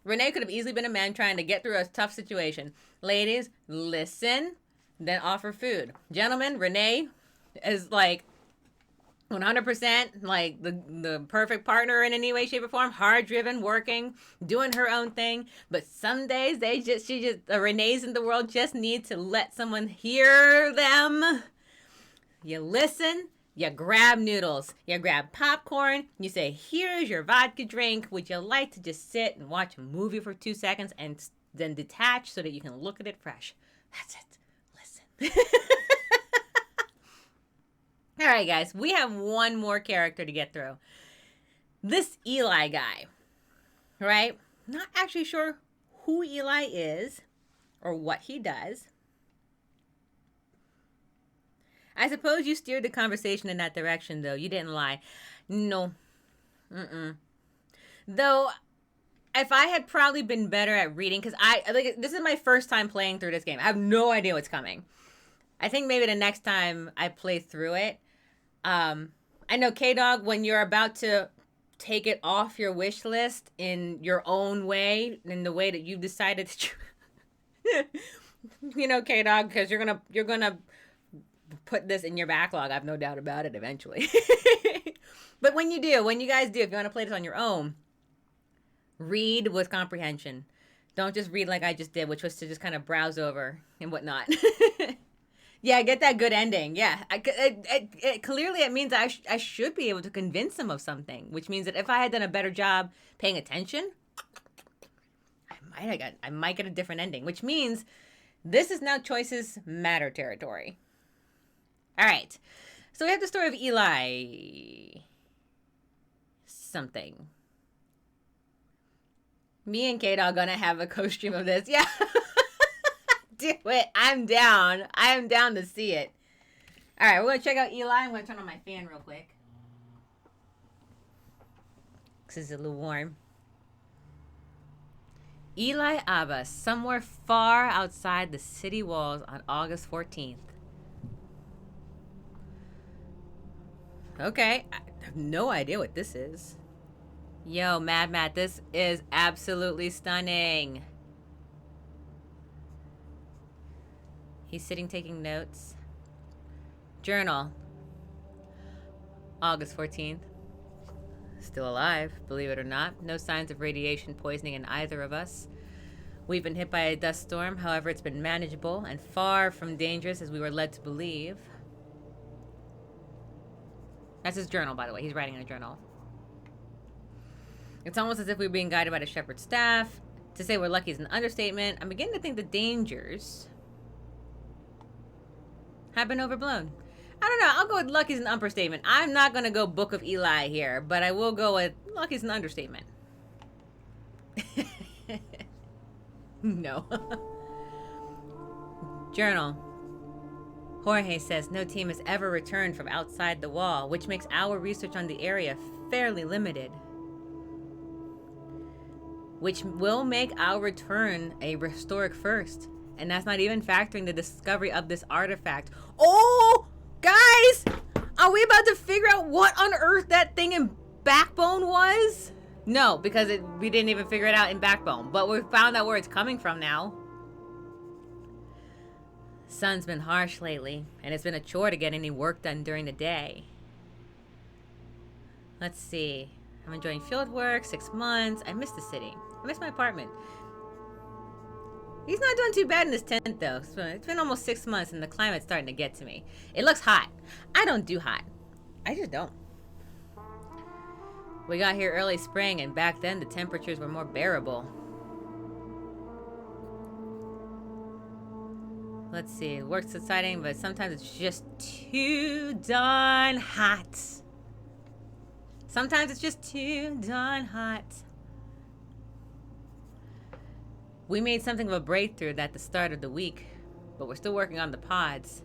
Speaker 1: Renee could have easily been a man trying to get through a tough situation. Ladies, listen, then offer food. Gentlemen, Renee is like 100% like the perfect partner in any way, shape, or form. Hard driven, working, doing her own thing. But some days the Renees in the world just need to let someone hear them. You listen, you grab noodles, you grab popcorn, you say, here's your vodka drink. Would you like to just sit and watch a movie for 2 seconds and then detach so that you can look at it fresh? That's it. Listen. All right, guys, we have one more character to get through. This Eli guy, right? Not actually sure who Eli is or what he does. I suppose you steered the conversation in that direction, though. You didn't lie. No. Though, if I had probably been better at reading, because this is my first time playing through this game. I have no idea what's coming. I think maybe the next time I play through it, I know, K-Dog, when you're about to take it off your wish list in your own way, in the way that you decided to, you know, K-Dog, because you're gonna put this in your backlog. I have no doubt about it eventually. But when you guys do, if you want to play this on your own, read with comprehension. Don't just read like I just did, which was to just kind of browse over and whatnot. Yeah, get that good ending. Yeah, clearly it means I should be able to convince them of something, which means that if I had done a better job paying attention, I might get a different ending, which means this is now choices matter territory. All right, so we have the story of Eli something. Me and Kate are gonna have a co-stream of this. Yeah. Do it. I'm down. I am down to see it. All right, we're going to check out Eli. I'm going to turn on my fan real quick, because it's a little warm. Eli Abba, somewhere far outside the city walls on August 14th. Okay, I have no idea what this is. Yo, Mad Matt, this is absolutely stunning. He's sitting taking notes. Journal. August 14th. Still alive, believe it or not. No signs of radiation poisoning in either of us. We've been hit by a dust storm. However, it's been manageable and far from dangerous as we were led to believe. That's his journal, by the way. He's writing in a journal. It's almost as if we were being guided by the shepherd's staff. To say we're lucky is an understatement. I'm beginning to think the dangers have been overblown. I don't know. I'll go with lucky's an understatement. I'm not going to go Book of Eli here, but I will go with lucky's an understatement. No. Journal. Jorge says no team has ever returned from outside the wall, which makes our research on the area fairly limited. Which will make our return a historic first. And that's not even factoring the discovery of this artifact. Oh, guys! Are we about to figure out what on earth that thing in Backbone was? No, because we didn't even figure it out in Backbone. But we found out where it's coming from now. Sun's been harsh lately, and it's been a chore to get any work done during the day. Let's see. I'm enjoying field work, 6 months. I miss the city. I miss my apartment. He's not doing too bad in this tent, though. It's been almost 6 months, and the climate's starting to get to me. It looks hot. I don't do hot. I just don't. We got here early spring, and back then the temperatures were more bearable. Let's see. Work's exciting, but sometimes it's just too darn hot. Sometimes it's just too darn hot. We made something of a breakthrough at the start of the week, but we're still working on the pods.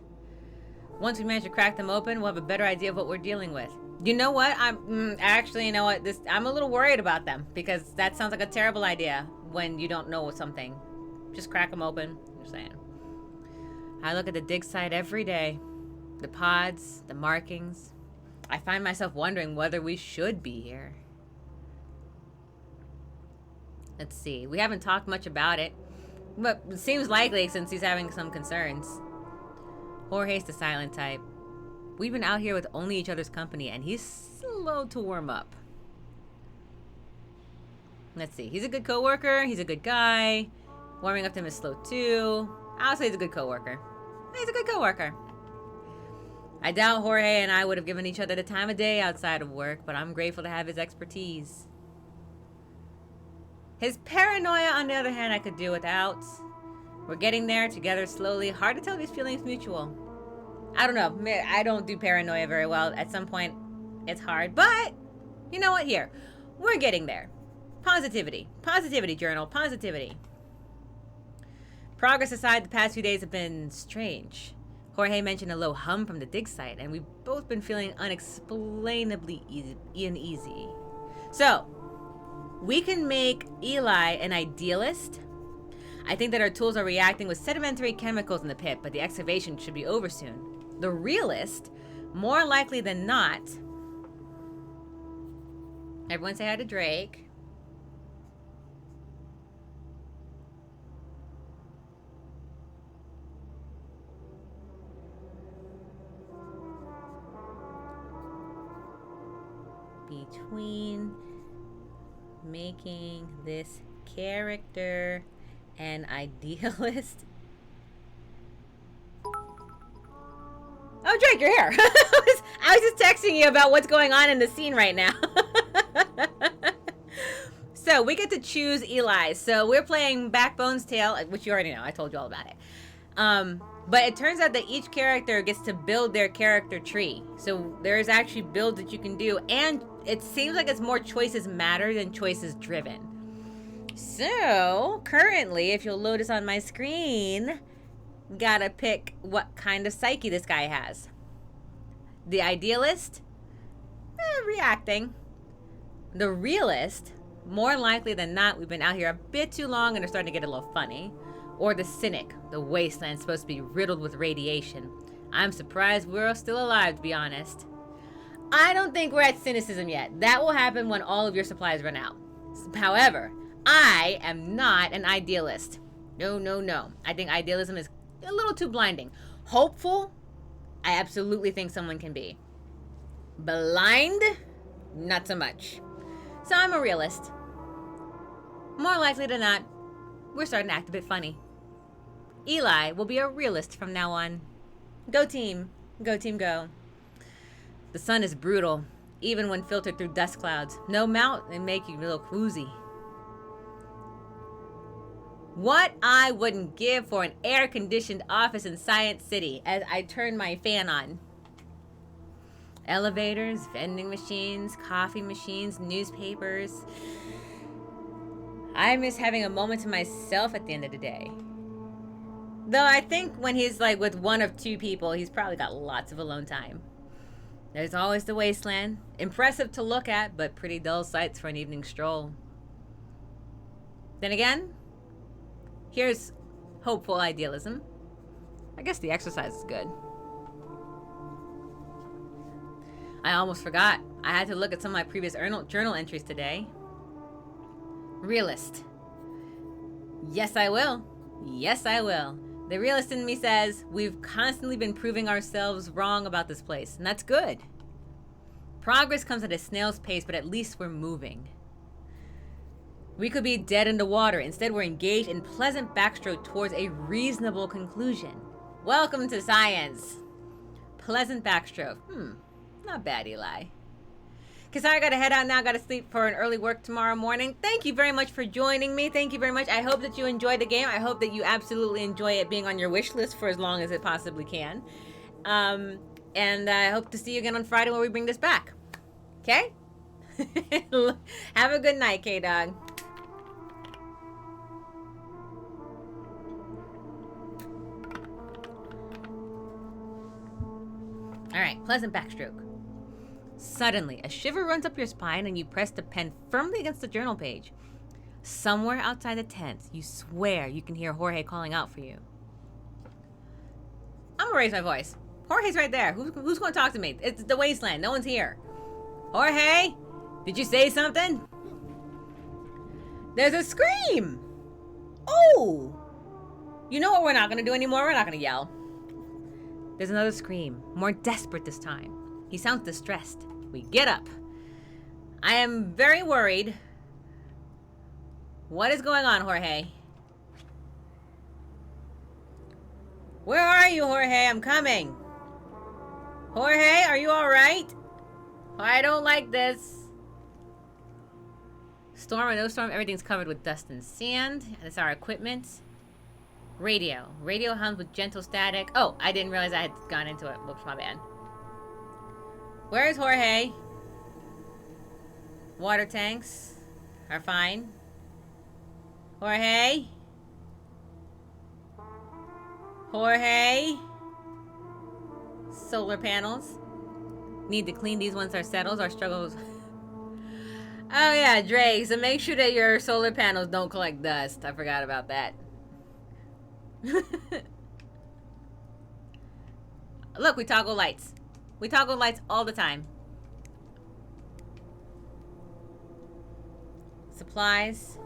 Speaker 1: Once we manage to crack them open, we'll have a better idea of what we're dealing with.
Speaker 2: You know what? Actually, you know what? I'm a little worried about them because that sounds like a terrible idea when you don't know something. Just crack them open. I'm just saying. I look at the dig site every day. The pods, the markings. I find myself wondering whether we should be here. Let's see. We haven't talked much about it, but it seems likely since he's having some concerns. Jorge's the silent type. We've been out here with only each other's company, and he's slow to warm up. Let's see. He's a good coworker. He's a good guy. Warming up to him is slow too. I'll say he's a good coworker. He's a good coworker. I doubt Jorge and I would have given each other the time of day outside of work, but I'm grateful to have his expertise. His paranoia, on the other hand, I could do without. We're getting there together slowly. Hard to tell if these feelings mutual. I don't know. I don't do paranoia very well. At some point, it's hard. But, you know what? Here. We're getting there. Positivity. Positivity, journal. Positivity. Progress aside, the past few days have been strange. Jorge mentioned a low hum from the dig site, and we've both been feeling unexplainably uneasy. So, we can make Eli an idealist. I think that our tools are reacting with sedimentary chemicals in the pit, but the excavation should be over soon. The realist, more likely than not. Everyone say hi to Drake. Between making this character an idealist. Oh, Drake, you're here. I was just texting you about what's going on in the scene right now. So we get to choose Eli. So we're playing Backbone's Tale, which you already know. I told you all about it. But it turns out that each character gets to build their character tree. So there's actually builds that you can do. And it seems like it's more choices matter than choices driven. So currently, if you'll notice on my screen, gotta pick what kind of psyche this guy has. The idealist, reacting. The realist, more likely than not, we've been out here a bit too long and are starting to get a little funny. Or the cynic, the wasteland's supposed to be riddled with radiation. I'm surprised we're still alive, to be honest. I don't think we're at cynicism yet. That will happen when all of your supplies run out. However, I am not an idealist. No, no, no. I think idealism is a little too blinding. Hopeful, I absolutely think someone can be. Blind, not so much. So I'm a realist. More likely than not, we're starting to act a bit funny. Eli will be a realist from now on. Go team. Go team go. The sun is brutal, even when filtered through dust clouds. No mount and make you a little woozy. What I wouldn't give for an air-conditioned office in Science City as I turn my fan on. Elevators, vending machines, coffee machines, newspapers. I miss having a moment to myself at the end of the day. Though I think when he's like with one of two people, he's probably got lots of alone time. There's always the wasteland. Impressive to look at, but pretty dull sights for an evening stroll. Then again, here's hopeful idealism. I guess the exercise is good. I almost forgot. I had to look at some of my previous journal entries today. Realist. Yes, I will. Yes, I will. The realist in me says we've constantly been proving ourselves wrong about this place, and that's good. Progress comes at a snail's pace, but at least we're moving. We could be dead in the water. Instead, we're engaged in pleasant backstroke towards a reasonable conclusion. Welcome to science. Pleasant backstroke. Not bad, Eli. Sorry, I gotta head out now. I gotta sleep for an early work tomorrow morning. Thank you very much for joining me. Thank you very much. I hope that you enjoyed the game. I hope that you absolutely enjoy it being on your wish list for as long as it possibly can. And I hope to see you again on Friday when we bring this back. Okay? Have a good night, K-Dog. All right, pleasant backstroke. Suddenly, a shiver runs up your spine and you press the pen firmly against the journal page. Somewhere outside the tent, you swear you can hear Jorge calling out for you. I'm gonna raise my voice. Jorge's right there. Who's gonna talk to me? It's the wasteland. No one's here. Jorge? Did you say something? There's a scream! Oh! You know what we're not gonna do anymore? We're not gonna yell. There's another scream, more desperate this time. He sounds distressed. We get up. I am very worried. What is going on, Jorge? Where are you, Jorge? I'm coming. Jorge, are you alright? I don't like this. Storm or no storm, everything's covered with dust and sand. That's our equipment. Radio. Radio hums with gentle static. Oh, I didn't realize I had gone into it. Whoops, my bad. Where's Jorge? Water tanks are fine. Jorge? Jorge? Solar panels. Need to clean these once our settles. Our struggles. Oh yeah, Drake. So make sure that your solar panels don't collect dust. I forgot about that. Look, we toggle lights. We toggle lights all the time. Supplies.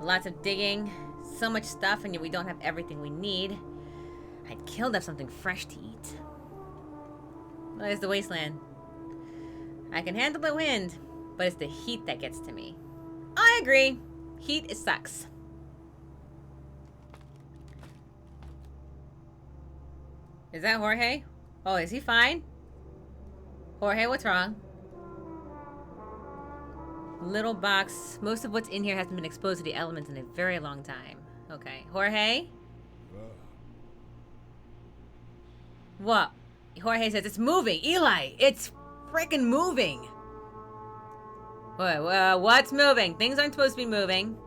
Speaker 2: Lots of digging. So much stuff, and yet we don't have everything we need. I'd kill to have something fresh to eat. There's the wasteland. I can handle the wind, but it's the heat that gets to me. I agree. Heat, it sucks. Is that Jorge? Oh, is he fine? Jorge, what's wrong? Little box. Most of what's in here hasn't been exposed to the elements in a very long time. Okay. Jorge? What? Jorge says it's moving. Eli, it's freaking moving. What's moving? Things aren't supposed to be moving.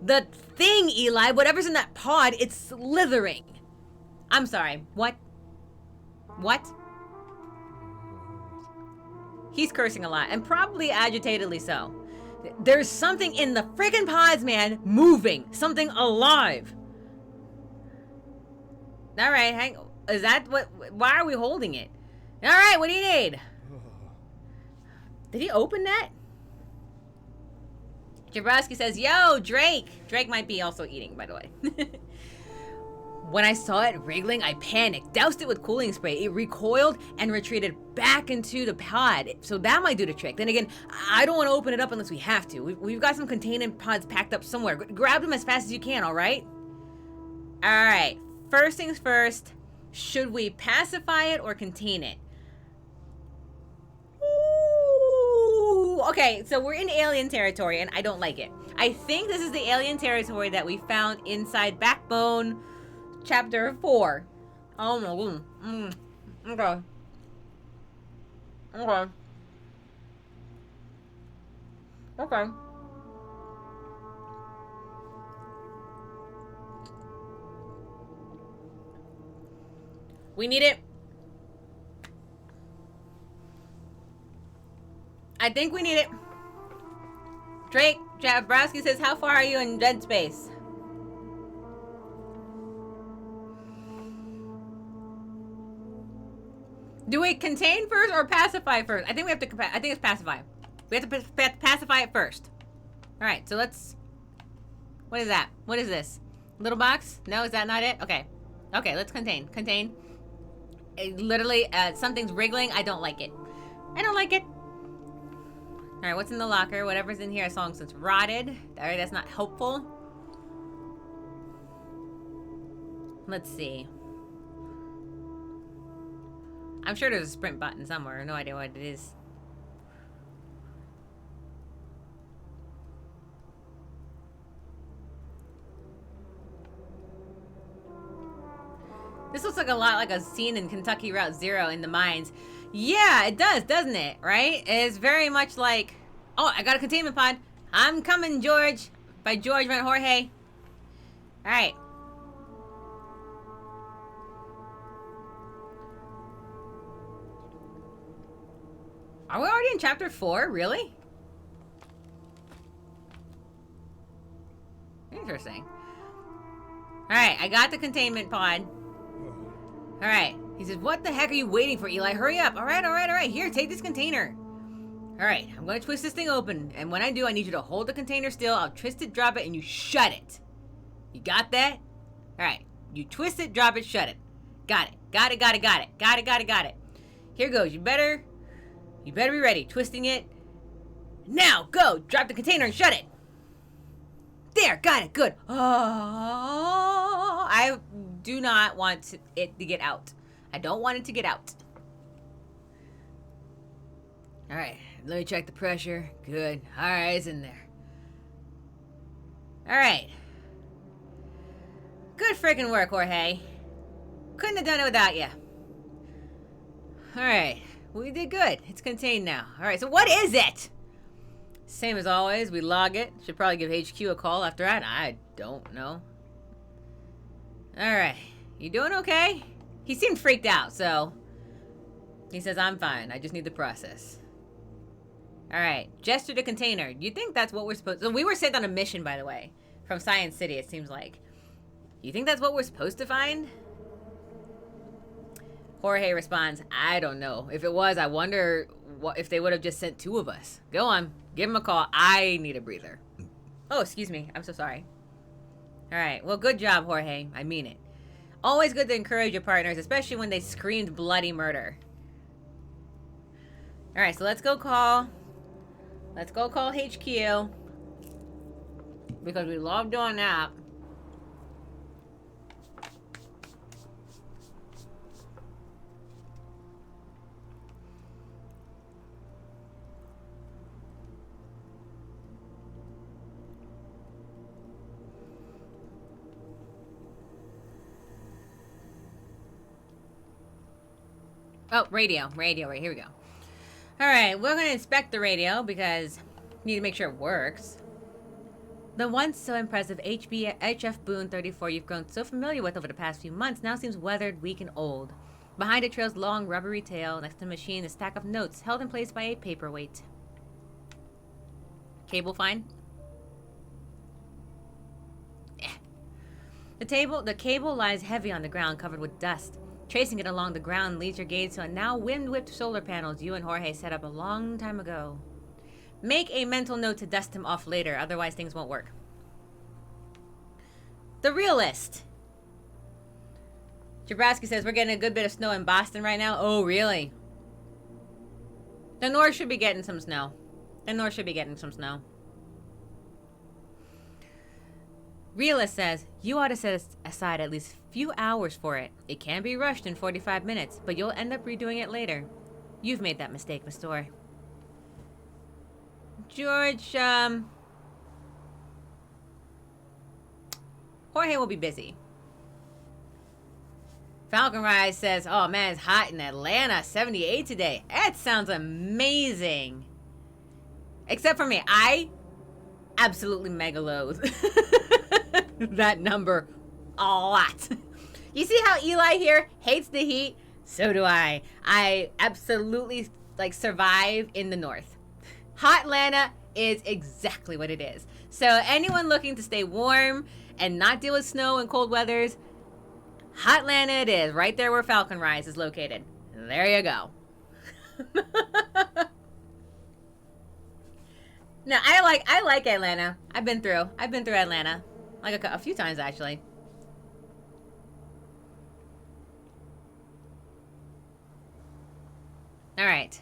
Speaker 2: The thing, Eli, whatever's in that pod, it's slithering. I'm sorry. What? What? He's cursing a lot, and probably agitatedly so. There's something in the friggin' pods, man, moving. Something alive. Alright, hang. Is that what? Why are we holding it? Alright, what do you need? Did he open that? Jabrowski says, yo, Drake. Drake might be also eating, by the way. When I saw it wriggling, I panicked, doused it with cooling spray. It recoiled and retreated back into the pod. So that might do the trick. Then again, I don't want to open it up unless we have to. We've got some containment pods packed up somewhere. Grab them as fast as you can, all right? All right. First things first, should we pacify it or contain it? Ooh, okay, so we're in alien territory, and I don't like it. I think this is the alien territory that we found inside Backbone Chapter 4. Oh my goodness. Okay. Okay. Okay. We need it. I think we need it. Drake Jabrowski says, how far are you in dead space? Do we contain first or pacify first? I think we have to. I think it's pacify. We have to pacify it first. All right. So let's. What is that? What is this? Little box? No, is that not it? Okay. Okay. Let's contain. Contain. Literally, something's wriggling. I don't like it. I don't like it. All right. What's in the locker? Whatever's in here, as long as it's rotted. All right. That's not helpful. Let's see. I'm sure there's a sprint button somewhere. No idea what it is. This looks like a lot like a scene in Kentucky Route Zero in the mines. Yeah, it does, doesn't it? Right? It's very much like... Oh, I got a containment pod. I'm coming, George. By George Van Jorge. Alright. Are we already in chapter 4? Really? Interesting. Alright, I got the containment pod. Alright. He says, what the heck are you waiting for, Eli? Hurry up. Alright. Here, take this container. Alright, I'm gonna twist this thing open. And when I do, I need you to hold the container still. I'll twist it, drop it, and you shut it. You got that? Alright. You twist it, drop it, shut it. Got it. Got it. Here goes. You better be ready. Twisting it. Now, go. Drop the container and shut it. There. Got it. Good. Oh, I do not want it to get out. I don't want it to get out. All right. Let me check the pressure. Good. All right. It's in there. All right. Good freaking work, Jorge. Couldn't have done it without you. Alright, we did good. It's contained now. Alright, so what is it? Same as always, we log it. Should probably give HQ a call after that. I don't know. Alright, you doing okay? He seemed freaked out, so... He says, I'm fine. I just need the process. Alright, gesture to container. You think that's what we're supposed... So we were sent on a mission, by the way. From Science City, it seems like. You think that's what we're supposed to find? Jorge responds, I don't know. If it was, I wonder if they would have just sent 2 of us. Go on. Give him a call. I need a breather. Oh, excuse me. I'm so sorry. All right. Well, good job, Jorge. I mean it. Always good to encourage your partners, especially when they screamed bloody murder. All right. So let's go call HQ. Because we love doing that. Oh, radio, right, here we go. Alright, we're going to inspect the radio because we need to make sure it works. The once so impressive HF Boone 34 you've grown so familiar with over the past few months now seems weathered, weak, and old. Behind it trails long, rubbery tail. Next to the machine, a stack of notes held in place by a paperweight. Cable fine? Eh. The cable lies heavy on the ground, covered with dust. Tracing it along the ground leads your gaze to a now wind-whipped solar panels you and Jorge set up a long time ago. Make a mental note to dust him off later, otherwise things won't work. The realist. Jabrowski says we're getting a good bit of snow in Boston right now. Oh, really? The North should be getting some snow. Realist says, you ought to set aside at least a few hours for it. It can be rushed in 45 minutes, but you'll end up redoing it later. You've made that mistake, Mistor. George, Jorge will be busy. Falcon Rise says, oh man, it's hot in Atlanta, 78 today. That sounds amazing. Except for me, I absolutely mega loathe that number a lot. You see how Eli here hates the heat? So do I. I absolutely survive in the north. Hot Atlanta is exactly what it is. So anyone looking to stay warm and not deal with snow and cold weathers, Hot Atlanta it is, right there where Falcon Rise is located. There you go. No, I like Atlanta. I've been through Atlanta like a few times actually. All right.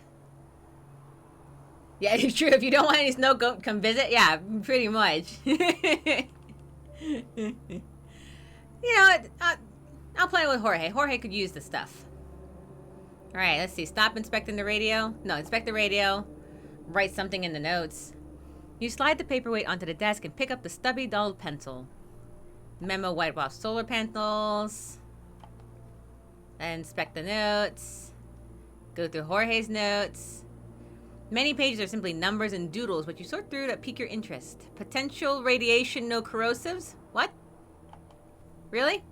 Speaker 2: Yeah, it's true. If you don't want any snow, come visit. Yeah, pretty much. You know, I'll play with Jorge. Jorge could use the stuff. All right, let's see. Stop inspecting the radio. No, inspect the radio. Write something in the notes. You slide the paperweight onto the desk and pick up the stubby, dull pencil. Memo whitewash solar panels. Inspect the notes. Go through Jorge's notes. Many pages are simply numbers and doodles, but you sort through that pique your interest. Potential radiation, no corrosives? What? Really?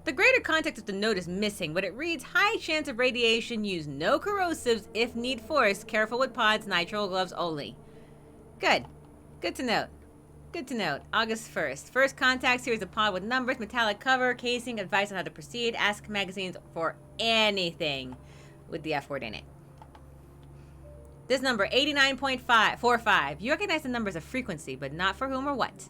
Speaker 2: The greater context of the note is missing, but it reads, high chance of radiation, use no corrosives if need force, careful with pods, nitrile gloves only. Good. Good to note. Good to note. August 1st. First contact, series of pod with numbers, metallic cover, casing, advice on how to proceed, ask magazines for anything with the F word in it. This number, 89.45. You recognize the number as a frequency, but not for whom or what.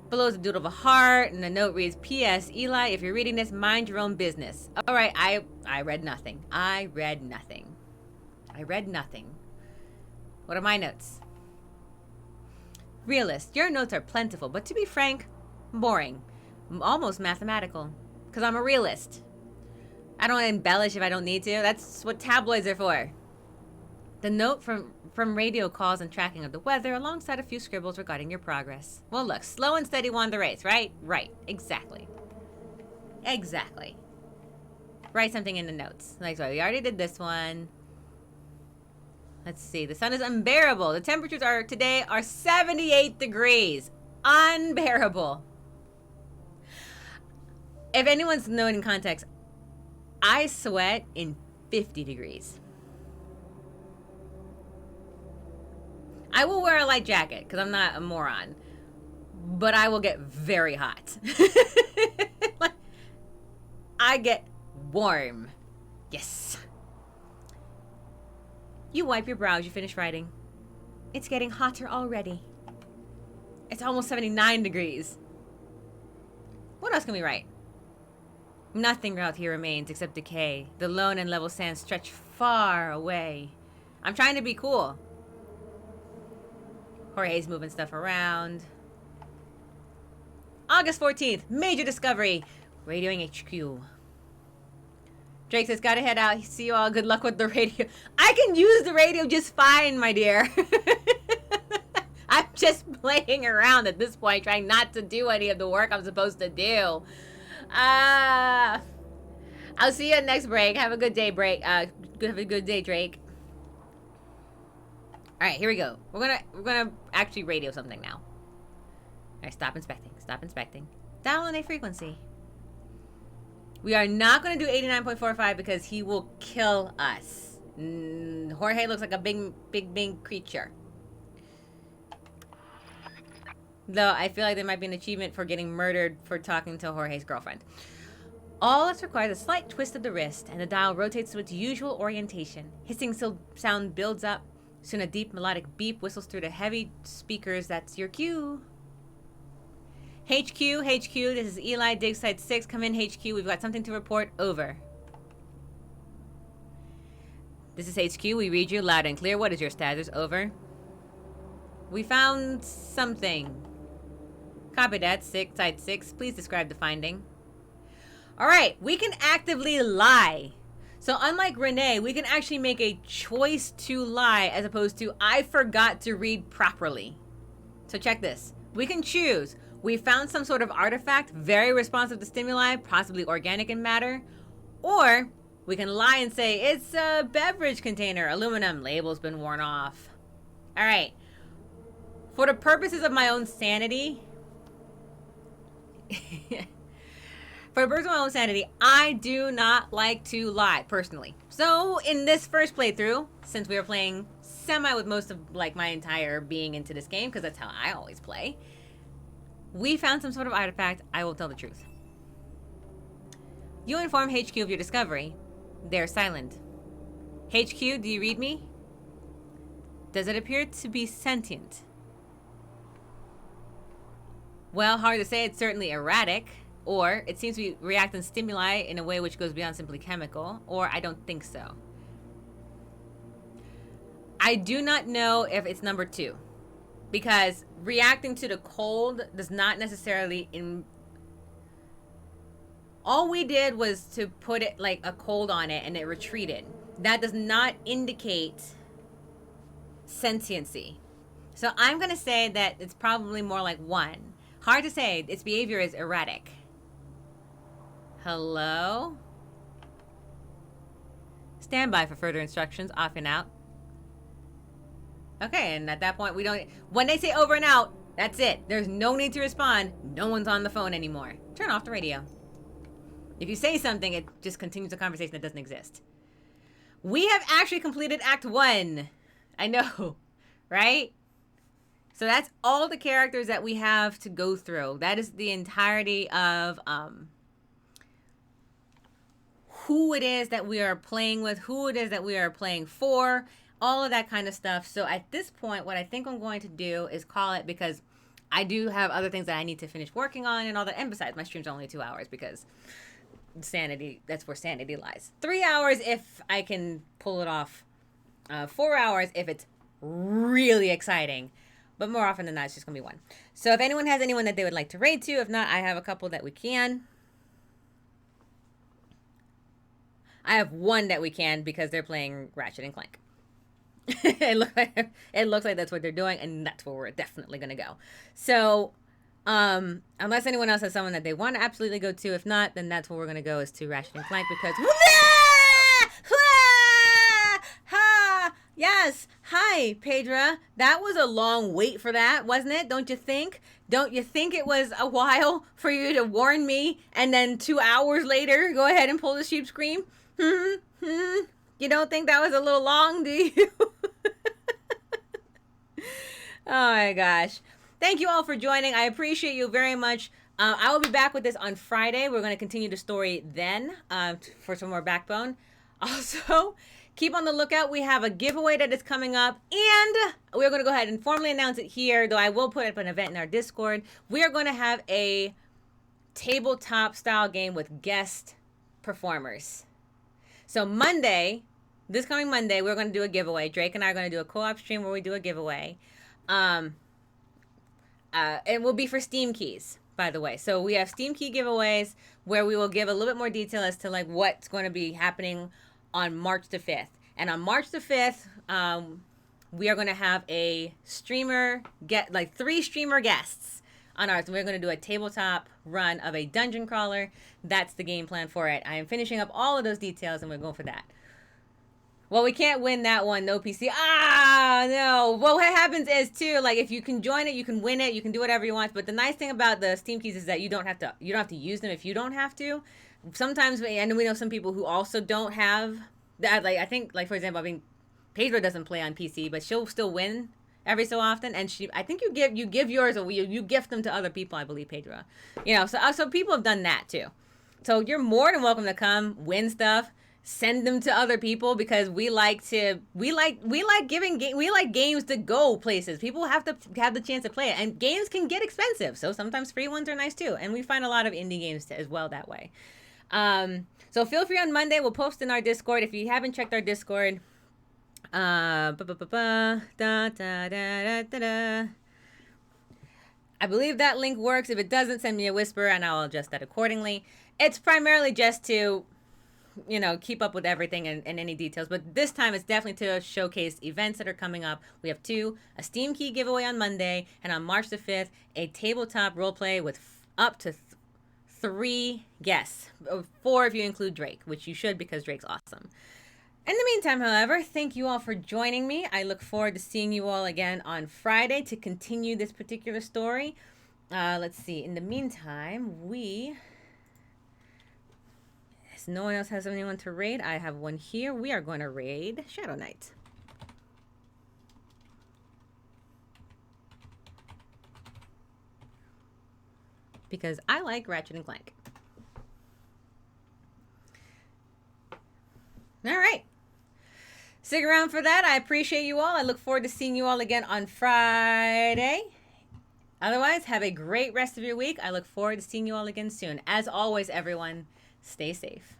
Speaker 2: Below is a doodle of a heart, and the note reads, P.S. Eli, if you're reading this, mind your own business. All right, I read nothing. I read nothing. What are my notes? Realist, your notes are plentiful, but to be frank, boring. Almost mathematical. Because I'm a realist. I don't embellish if I don't need to. That's what tabloids are for. The note from radio calls and tracking of the weather alongside a few scribbles regarding your progress. Well, look, slow and steady won the race, right? Right. Exactly. Write something in the notes. Like, so we already did this one. Let's see. The sun is unbearable. The temperatures today are 78 degrees. Unbearable. If anyone's knowing in context, I sweat in 50 degrees. I will wear a light jacket because I'm not a moron, but I will get very hot. Like, I get warm. Yes. You wipe your brow as you finish writing. It's getting hotter already. It's almost 79 degrees. What else can we write? Nothing out here remains except decay. The lone and level sands stretch far away. I'm trying to be cool. Jorge's moving stuff around. August 14th, major discovery. Radioing HQ. Drake says, gotta head out. See you all. Good luck with the radio. I can use the radio just fine, my dear. I'm just playing around at this point, trying not to do any of the work I'm supposed to do. I'll see you at next break. Have a good day, have a good day, Drake. All right, here we go. We're gonna actually radio something now. All right, stop inspecting. Dial in a frequency. We are not gonna do 89.45 because he will kill us. Jorge looks like a big creature. Though I feel like there might be an achievement for getting murdered for talking to Jorge's girlfriend. All this requires a slight twist of the wrist, and the dial rotates to its usual orientation. Hissing sound builds up. Soon a deep melodic beep whistles through the heavy speakers. That's your cue. HQ, this is Eli, dig site 6. Come in, HQ. We've got something to report. Over. This is HQ. We read you loud and clear. What is your status? Over. We found something. Copy that. Site 6. Please describe the finding. All right. We can actively lie. So unlike Renee, we can actually make a choice to lie as opposed to I forgot to read properly. So check this. We can choose. We found some sort of artifact, very responsive to stimuli, possibly organic in matter. Or we can lie and say it's a beverage container, aluminum, label's been worn off. All right. For the purposes of my own sanity, I do not like to lie, personally. So, in this first playthrough, since we were playing semi with most of, like, my entire being into this game, because that's how I always play, we found some sort of artifact. I will tell the truth. You inform HQ of your discovery. They're silent. HQ, do you read me? Does it appear to be sentient? Well, hard to say. It's certainly erratic. Or, it seems to react on stimuli in a way which goes beyond simply chemical. Or, I don't think so. I do not know if it's number 2. Because reacting to the cold does not necessarily... All we did was to put it like a cold on it and it retreated. That does not indicate sentiency. So I'm going to say that it's probably more like 1. Hard to say. Its behavior is erratic. Hello? Stand by for further instructions. Off and out. Okay, and at that point, we don't... When they say over and out, that's it. There's no need to respond. No one's on the phone anymore. Turn off the radio. If you say something, it just continues a conversation that doesn't exist. We have actually completed Act 1. I know, right? So that's all the characters that we have to go through. That is the entirety of who it is that we are playing with, who it is that we are playing for, all of that kind of stuff. So at this point, what I think I'm going to do is call it, because I do have other things that I need to finish working on and all that. And besides, my stream's only 2 hours because sanity, that's where sanity lies. 3 hours if I can pull it off. 4 hours if it's really exciting. But more often than not, it's just going to be 1. So if anyone has anyone that they would like to raid to, if not, I have a couple that we can. I have 1 that we can because they're playing Ratchet and Clank. it looks like that's what they're doing, and that's where we're definitely going to go. So unless anyone else has someone that they want to absolutely go to, if not, then that's where we're going to go, is to Ratchet and Clank, because yes, hi Pedra. That was a long wait for that, wasn't it? Don't you think? Don't you think it was a while for you to warn me, and then 2 hours later go ahead and pull the sheep scream? You don't think that was a little long, do you? Oh my gosh. Thank you all for joining. I appreciate you very much. I will be back with this on Friday. We're going to continue the story then for some more Backbone. Also, keep on the lookout. We have a giveaway that is coming up, and we're going to go ahead and formally announce it here, though I will put up an event in our Discord. We are going to have a tabletop style game with guest performers. So Monday, this coming Monday, we're going to do a giveaway. Drake and I are going to do a co-op stream where we do a giveaway. It will be for Steam keys, by the way. So we have Steam key giveaways where we will give a little bit more detail as to like what's going to be happening on March the 5th. And on March the 5th, we are going to have a streamer, like 3 streamer guests on ours. And we're going to do a tabletop run of a dungeon crawler. That's the game plan for it. I am finishing up all of those details, and we're going for that. Well, we can't win that one. No PC. No. Well, what happens is too, like if you can join it, you can win it. You can do whatever you want. But the nice thing about the Steam keys is that you don't have to use them if you don't have to. Sometimes, and we know some people who also don't have that. Like I think, like for example, I mean, Pedro doesn't play on PC, but she'll still win every so often. And I think you give yours, or you gift them to other people. I believe, Pedro. You know, so people have done that too. So you're more than welcome to come win stuff. Send them to other people, because we like games to go places. People have to have the chance to play it, and games can get expensive, so sometimes free ones are nice too, and we find a lot of indie games as well that way. So feel free on Monday. We'll post in our Discord. If you haven't checked our Discord, I believe that link works. If it doesn't, send me a whisper and I'll adjust that accordingly. It's primarily just to keep up with everything and any details. But this time it's definitely to showcase events that are coming up. We have 2, a Steam key giveaway on Monday, and on March the 5th, a tabletop roleplay with up to 3 guests. 4 if you include Drake, which you should, because Drake's awesome. In the meantime, however, thank you all for joining me. I look forward to seeing you all again on Friday to continue this particular story. Let's see. In the meantime, no one else has anyone to raid. I have one here. We are going to raid Shadow Knight. Because I like Ratchet and Clank. All right. Stick around for that. I appreciate you all. I look forward to seeing you all again on Friday. Otherwise, have a great rest of your week. I look forward to seeing you all again soon. As always, everyone, stay safe.